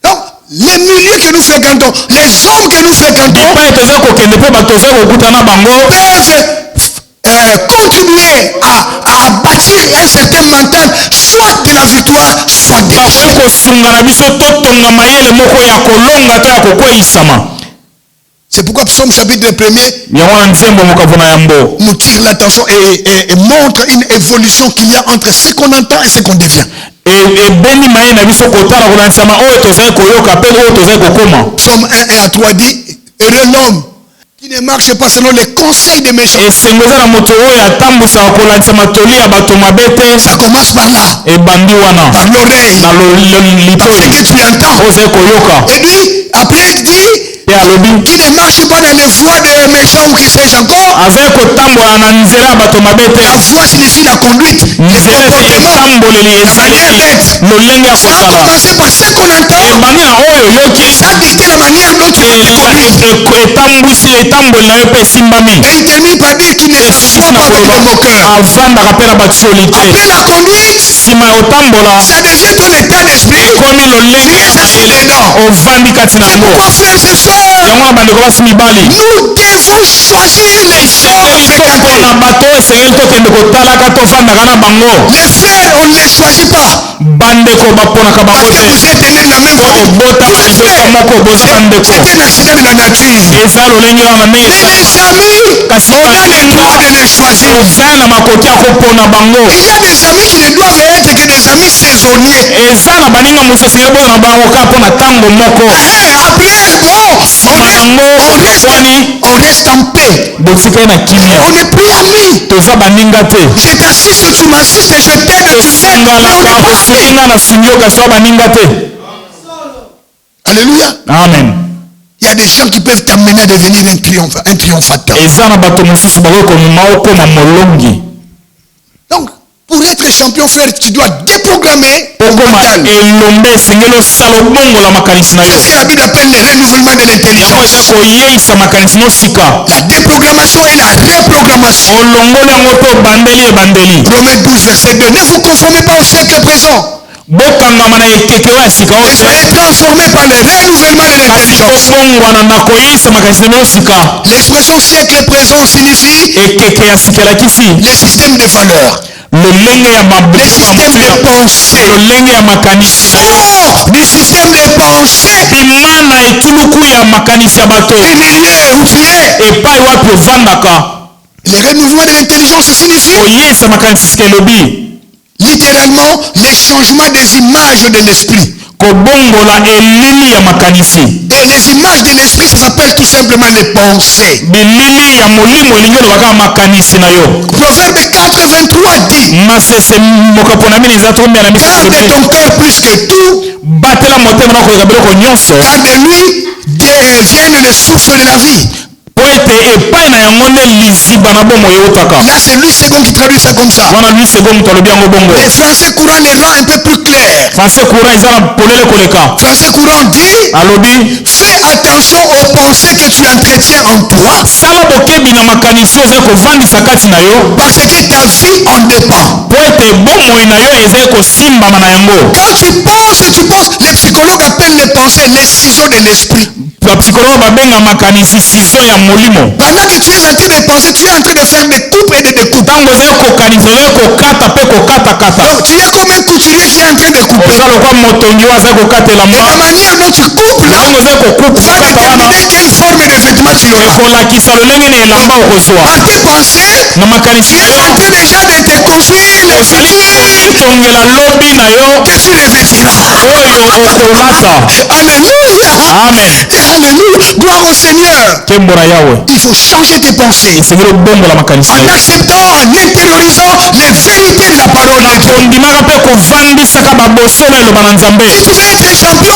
Donc, les milieux que nous fréquentons, les hommes que nous fréquentons, peuvent contribuer à bâtir un certain mental, soit de la victoire, soit de l'échec. C'est pourquoi Psaume chapitre 1er nous tire l'attention et montre une évolution qu'il y a entre ce qu'on entend et ce qu'on devient. Psaume 1 et à 3 dit, heureux l'homme qui ne marche pas selon les conseils des méchants. Ça commence par là, par l'oreille, par ce que tu entends. Et lui, après il dit, qui ne marche pas dans les voies des méchants ou qui sais-je encore. La voie signifie la conduite, le comportement, la manière d'être. Ça a commencé par ce qu'on entend et ça a dicté la manière dont tu vas te conduire. Et il termine par dire qu'il ne s'assoit pas avec le moqueur. Après la conduite, ça devient ton état d'esprit. Tu es assis dedans. C'est pourquoi frères et sœurs, nous devons faut choisir les gens à fréquenter. Les frères, on ne les choisit pas. Parce que vous êtes nés de la même famille. C'est un accident de la nature. Mais les amis, on a le droit de les choisir. Il y a des amis qui ne doivent être que des amis saisonniers. Après, on reste en paix. On n'est plus amis. Je t'assiste, tu m'assistes et je t'aide, tu m'aides. Alléluia. Amen. Il y a des gens qui peuvent t'amener à devenir un triomphateur. Donc, pour être champion, frère, tu dois déprogrammer ton mental. C'est ce que la Bible appelle le renouvellement de l'intelligence. La déprogrammation et la reprogrammation. Romains 12, verset 2. Ne vous conformez pas au siècle présent. Mais soyez transformés par le renouvellement de l'intelligence. L'expression siècle présent signifie le système de valeurs. Le système de pensée. Du système de pensée. Du milieu où tu es. Le renouvellement de l'intelligence signifie littéralement les changements des images de l'esprit. Et les images de l'esprit, ça s'appelle tout simplement les pensées. Proverbe 4, 23 dit: garde ton cœur plus que tout, car de lui viennent les souffles de la vie. Là, c'est Louis II qui traduit ça comme ça. Le français courant les rend un peu plus clair. Français courant dit: fais attention aux pensées que tu entretiens en toi. Parce que ta vie en dépend. Quand tu penses, les psychologues appellent les pensées les ciseaux de l'esprit. Pendant que tu es en train de penser, tu es en train de faire des coupes et des découpes. Donc tu es comme un couturier qui est en train de couper. Et la manière dont tu coupes là va déterminer quelle forme de vêtement tu auras. Dans tes pensées, tu es en train déjà de te construire les figures que tu revêtiras. Alléluia. Amen. Alléluia. Gloire au Seigneur. Il faut changer tes pensées. En acceptant, en intériorisant les vérités de la parole de Dieu. Si tu veux être champion,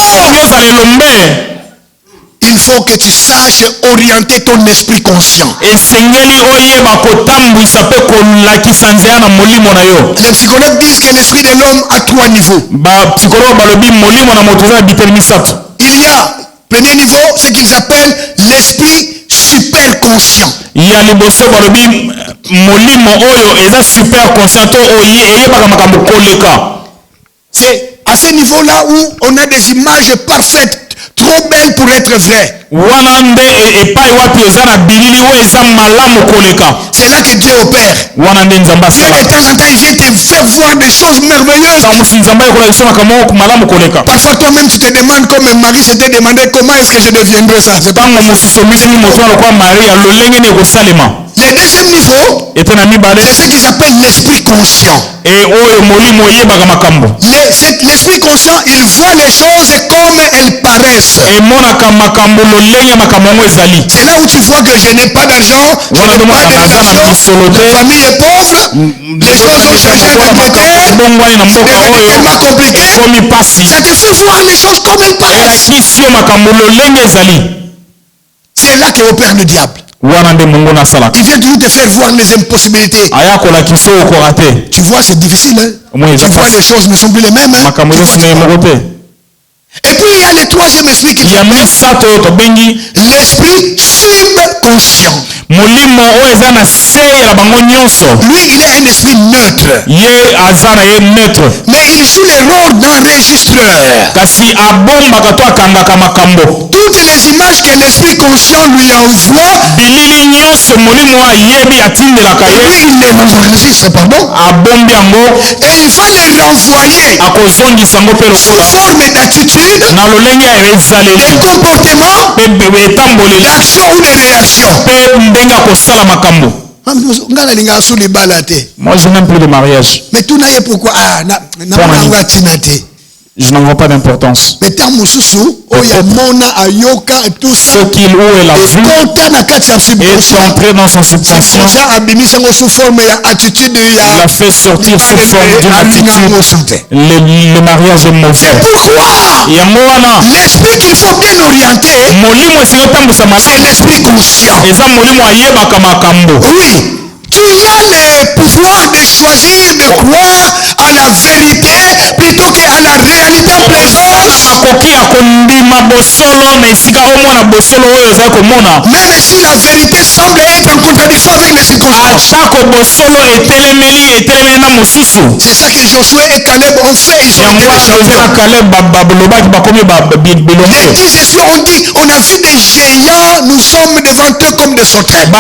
il faut que tu saches orienter ton esprit conscient. Les psychologues disent que l'esprit de l'homme a 3 niveaux. Il y a, premier niveau, ce qu'ils appellent l'esprit super conscient. C'est à ce niveau-là où on a des images parfaites, trop belles pour être vraies. C'est là que Dieu opère. Dieu de temps en temps, il vient te faire voir des choses merveilleuses. Parfois toi-même tu te demandes, comme Marie s'était demandé, comment est-ce que je deviendrai ça. C'est pas le deuxième niveau, c'est ce qu'ils appellent l'esprit conscient. L'esprit conscient, il voit les choses comme elles paraissent. C'est là où tu vois que je n'ai pas d'argent, je n'ai pas d'éducation, ma famille est pauvre, les choses ont changé de côté, c'est devenu tellement compliqué. Ça te fait voir les choses comme elles paraissent. C'est là qu'opère le diable. Il vient toujours te faire voir les impossibilités. Tu vois, c'est difficile. Hein? Tu vois, les choses ne sont plus les mêmes. Hein? Et puis il y a le troisième esprit qui s'appelle l'esprit subconscient. molimo oyo eza na se ya bango nyonso. Lui, il est un esprit neutre. Ye aza na ye neutre. Mais il joue le rôle d'enregistreur. Kasi abombaka to akangaka makambo. Toutes les images que l'esprit conscient lui envoie, bilili nyonso molimo ayebi atindelaka ye. lui, il les enregistre, pardon. Abombi yango. Et il va les renvoyer Akozongisa yango pe sous lokola. forme d'attitude, Na lolenge ya ezaleli. de comportement, Pe etamboleli. d'action ou de réaction. Pe ndenge akosala makambo. Moi je n'aime plus le mariage. Mais tout n'a pourquoi Je n'en vois pas d'importance. Mais tant mususu oya mona ayoka et tout ça. Ce qu'il ou elle a vu est entré dans son subconscient. Il a fait sortir sous forme d'une attitude. Le mariage est mauvais. C'est pourquoi l'esprit qu'il faut bien orienter, c'est l'esprit conscient. Oui. Tu as le pouvoir de choisir de croire à la vérité plutôt qu'à la réalité présente. Même si la vérité semble être en contradiction avec les circonstances. C'est ça que Josué et Caleb ont fait. Ils ont les 10 espions ont dit, on a vu des géants, nous sommes devant eux comme des sauterelles.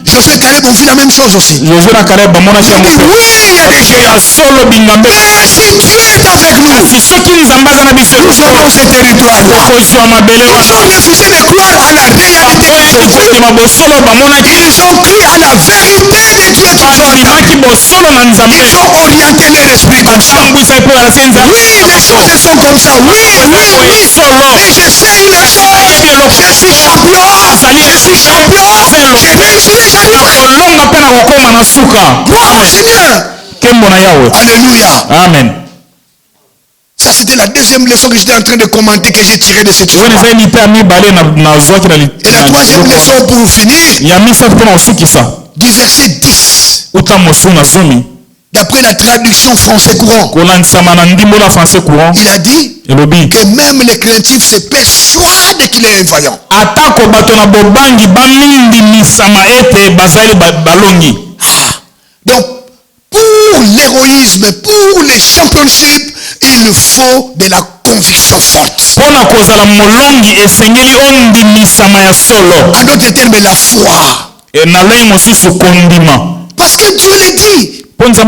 Josué et Caleb ont vu la même chose aussi. Ils ont dit, oui, il y a des géants. Mais si Dieu est avec nous, nous avons ce territoire. Ils ont refusé de croire à la réalité des choses. Ils ont cru à la vérité de Dieu qu'ils ont entendu. Ils ont orienté leur esprit comme ça. Oui, les choses sont comme ça. Oui. Et je sais une chose. Je suis champion. Je suis champion. Je réussirai jamais. Gloire au Seigneur. Alléluia. Amen. Ça, c'était la deuxième leçon que j'étais en train de commenter, que j'ai tirée de cette histoire. Et la troisième leçon pour finir, du verset 10. D'après la traduction français courant, il a dit que même les craintifs se persuadent qu'il est un vaillant. Donc, pour l'héroïsme, pour le championship, il faut de la conviction forte. En d'autres termes, la foi. Parce que Dieu l'a dit. Je crois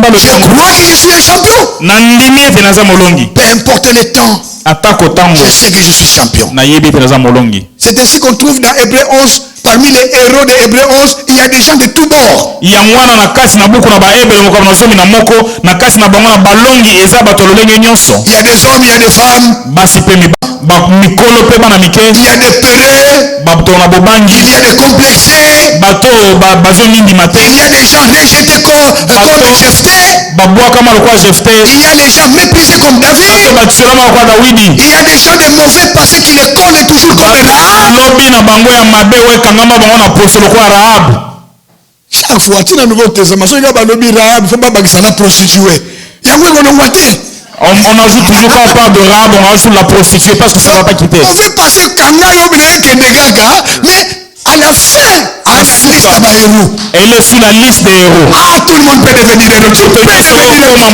que je suis un champion. Peu importe le temps, je sais que je suis champion. C'est ainsi qu'on trouve dans Hébreu 11, parmi les héros de Hébreu 11, il y a des gens de tous bords. Il y a des hommes, il y a des femmes. Il y a des peureux. Il y a des complexés. Il y a des gens rejetés comme Jephthé. Il y a des gens méprisés comme David. Il y a des gens de mauvais passé qui les collent toujours comme Rahab. Chaque fois, tu as un nouveau testament. Rahab, il faut pas que ça la prostituée. Il y a un on ajoute toujours pas part de Rahab, on ajoute la prostituée parce que ça ne va pas quitter. On veut passer mais à la fin, elle est sur la liste des héros. Ah, tout le monde peut devenir héros. Tu peux devenir héros.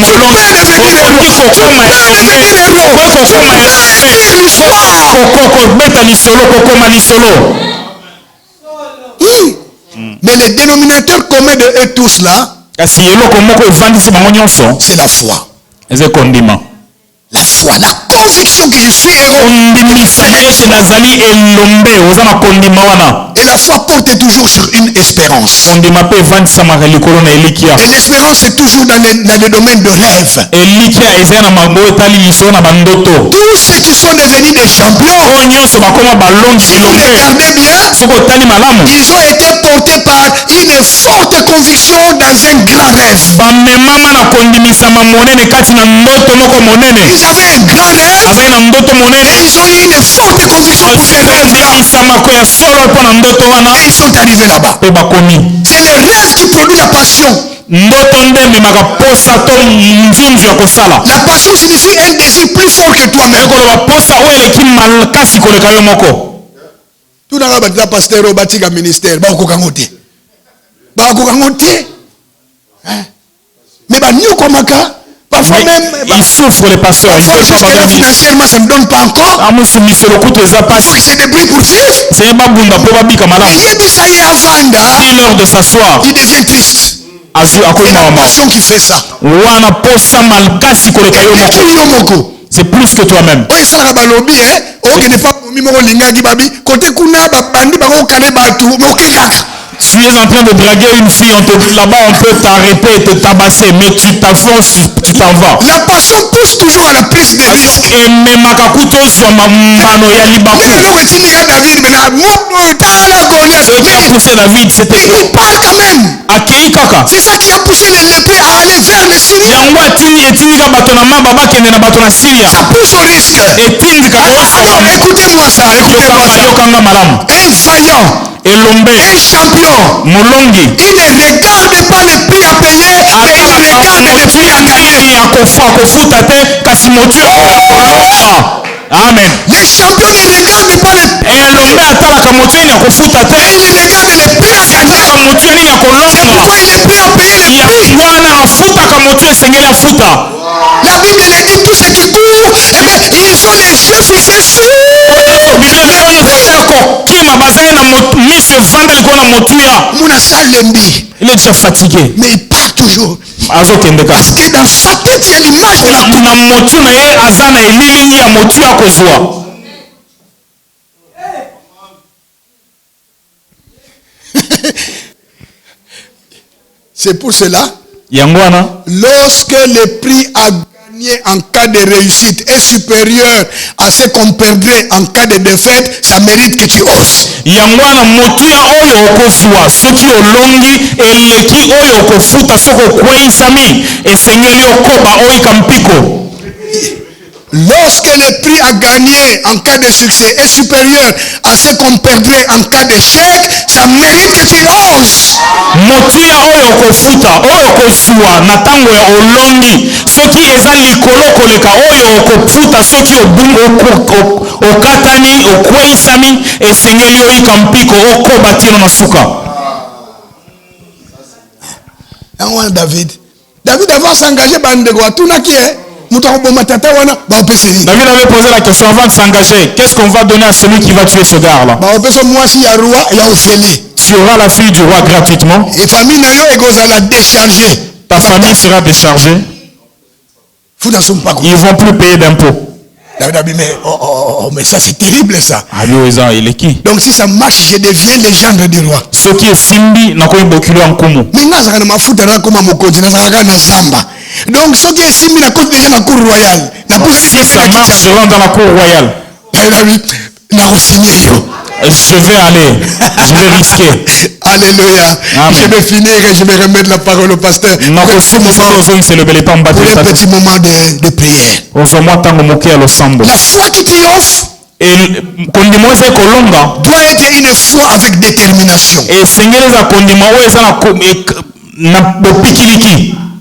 Oui. Mais le dénominateur commun de eux tous là, c'est la foi. La foi, la conviction que je suis héros. Et la foi porte toujours sur une espérance. Et l'espérance est toujours dans le domaine de rêve. Tous ceux qui sont devenus des champions, si vous regardez bien, ils ont été portés par une forte conviction dans un grand rêve. Ils avaient un grand rêve et ils ont eu une forte conviction pour ce rêve-là. Et ils sont arrivés là-bas. C'est le rêve qui produit la passion. La passion signifie un désir plus fort que toi-même. Tout le monde est pasteur au bâti ministère. Mais parfois même, il souffre les pasteurs. Financièrement, ça ne me donne pas encore. Il faut que c'est des bruits pour vivre. Il est l'heure de s'asseoir. Il devient triste. C'est la passion qui fait ça. C'est plus que toi-même. Tu es en train de draguer une fille, on te dit là-bas, on peut t'arrêter et te tabasser, mais tu t'avances, tu t'en vas. La passion pousse toujours à la prise de risque. Ce qui a poussé David, c'était il part quand même. C'est ça qui a poussé les lépreux à aller vers les Syriens. Ça pousse au risque. Alors écoutez-moi ça, écoutez-moi ça. Un vaillant, un champion, il ne regarde pas les prix à payer, mais il regarde les prix à gagner. Amen. Les champions ne regardent pas les prix à payer, mais il regarde les prix à gagner. C'est pourquoi il est prêt à payer les prix. La Bible dit tous ceux qui courent, ils ont les yeux fixés sur. Il est déjà fatigué. Mais il part toujours. Parce que dans sa tête, il y a l'image de la C'est pour cela, lorsque le prix à gagner en cas de réussite est supérieur à ce qu'on perdrait en cas de défaite, ça mérite que tu oses. Lorsque le prix à gagner en cas de succès est supérieur à ce qu'on perdrait en cas d'échec, ça mérite que tu oses. David avant s'engager, David avait posé la question avant de s'engager. Qu'est-ce qu'on va donner à celui qui va tuer ce gars-là? Tu auras la fille du roi gratuitement. Ta famille sera déchargée. Ils ne vont plus payer d'impôts. Mais ça c'est terrible ça. Donc si ça marche, je deviens légende du roi. Ce qui est Simbi n'a pas eu beaucoup en commun. Donc ce qui est Simbi n'a pas déjà dans la cour royale. Si ça marche, je rentre dans la cour royale. Je vais aller, je vais risquer. Alléluia. Amen. Je vais finir et je vais remettre la parole au pasteur. Pour un petit moment de prière. La foi qui triomphe doit être une foi avec détermination.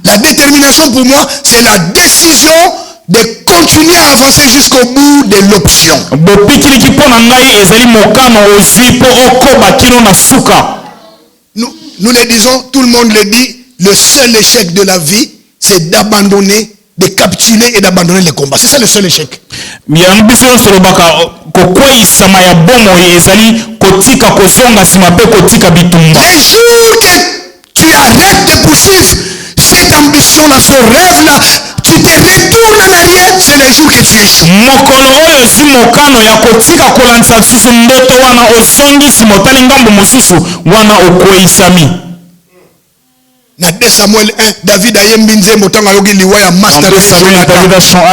La détermination pour moi, c'est la décision de continuer à avancer jusqu'au bout de l'option. Nous le disons, tout le monde le dit, le seul échec de la vie, c'est d'abandonner, de capituler et d'abandonner le combat. C'est ça le seul échec. Le jour que tu arrêtes de poursuivre cette ambition-là, ce rêve-là, tu te retournes en arrière, c'est le jour que tu échoues. Dans 2 Samuel 1, David a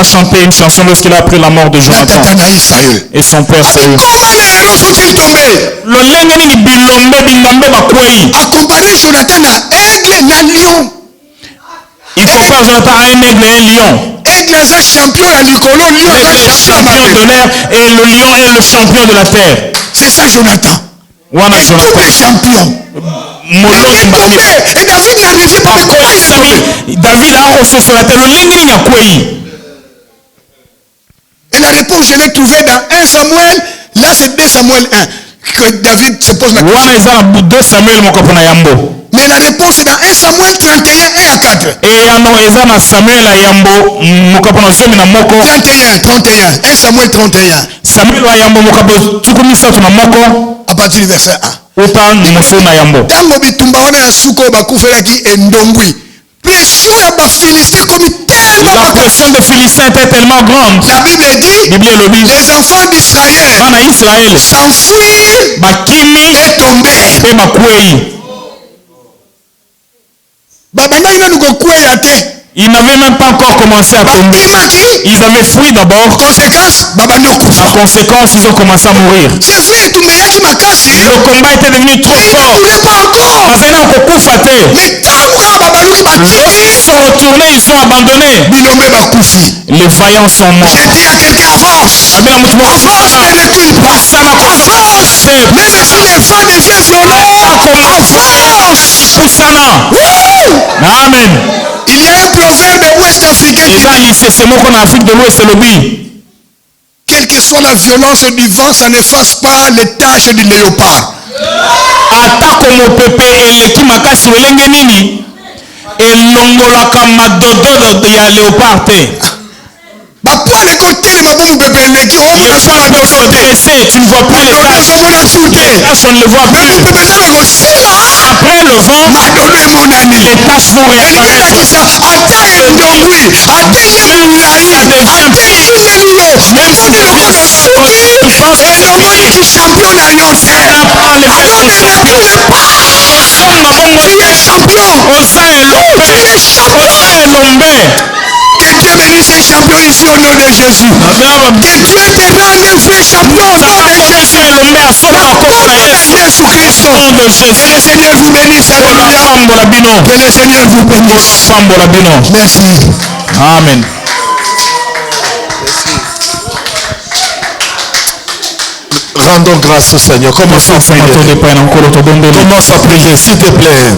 chanté une chanson lorsqu'il a appris la mort de Jonathan et son père Saül. Comment les héros sont-ils tombés? A comparer Jonathan à aigle et à lion. Il compare Jonathan à un aigle et un lion. Aigle est un champion à Nicolo, lion est un champion de l'air et le lion est le champion de la terre. C'est ça Jonathan. wana Et Jonathan double champion. molongi mbala Et David n'arrivait pas à David akososola te lolenge nini akwei. Et la réponse, je l'ai trouvée dans 1 Samuel. Là, c'est 2 Samuel 1. Que David se pose la question. Wana eza na 2 Samuel moko na yambo. Mais la réponse est dans 1 Samuel 31, 1 à 4. Et ano eza na Samuel ayambo mokapo na zomi na moko. 31. 1 Samuel 31. Samuel ayambo mokapo tukumi sato na moko. À partir du verset 1. Uta mosu na yambo. Tango bitumba wana ya suko bakufelaki endongwi. Pression ya ba Philistins comme tellement. La pression des Philistins était tellement grande. La Bible dit, les enfants d'Israël s'enfuirent bakimi et tombèrent. pe makwei. Ils n'avaient même pas encore commencé à tomber. Ils avaient fui d'abord. En conséquence, ils ont commencé à mourir. Le combat était devenu trop fort. Lorsqu'ils sont retournés, ils sont abandonnés. Les vaillants sont morts. Avance ne recule pas. Avance. Même si les vents deviennent violents, avance. Amen. Il y a un proverbe ouest-africain qui dit, quelle que soit la violence du vent, ça n'efface pas les taches du léopard. Atako mopepe eleki makasi lolenge nini elongolaka madodo ya léopard te. Bapoile kotelema bomu pepe eleki on dressé, tu ne vois plus les taches. Les taches on ne les voit plus. Après le vent, les taches vont réapparaître. Que Dieu bénisse ces champions ici au nom de Jésus. Que Dieu te rende vrai champion au nom de Jésus. Que le Seigneur vous bénisse. Alléluia. Que le Seigneur vous bénisse. Merci. Amen. Rendons grâce au Seigneur. Commence à prier. Commence à prier, s'il te plaît.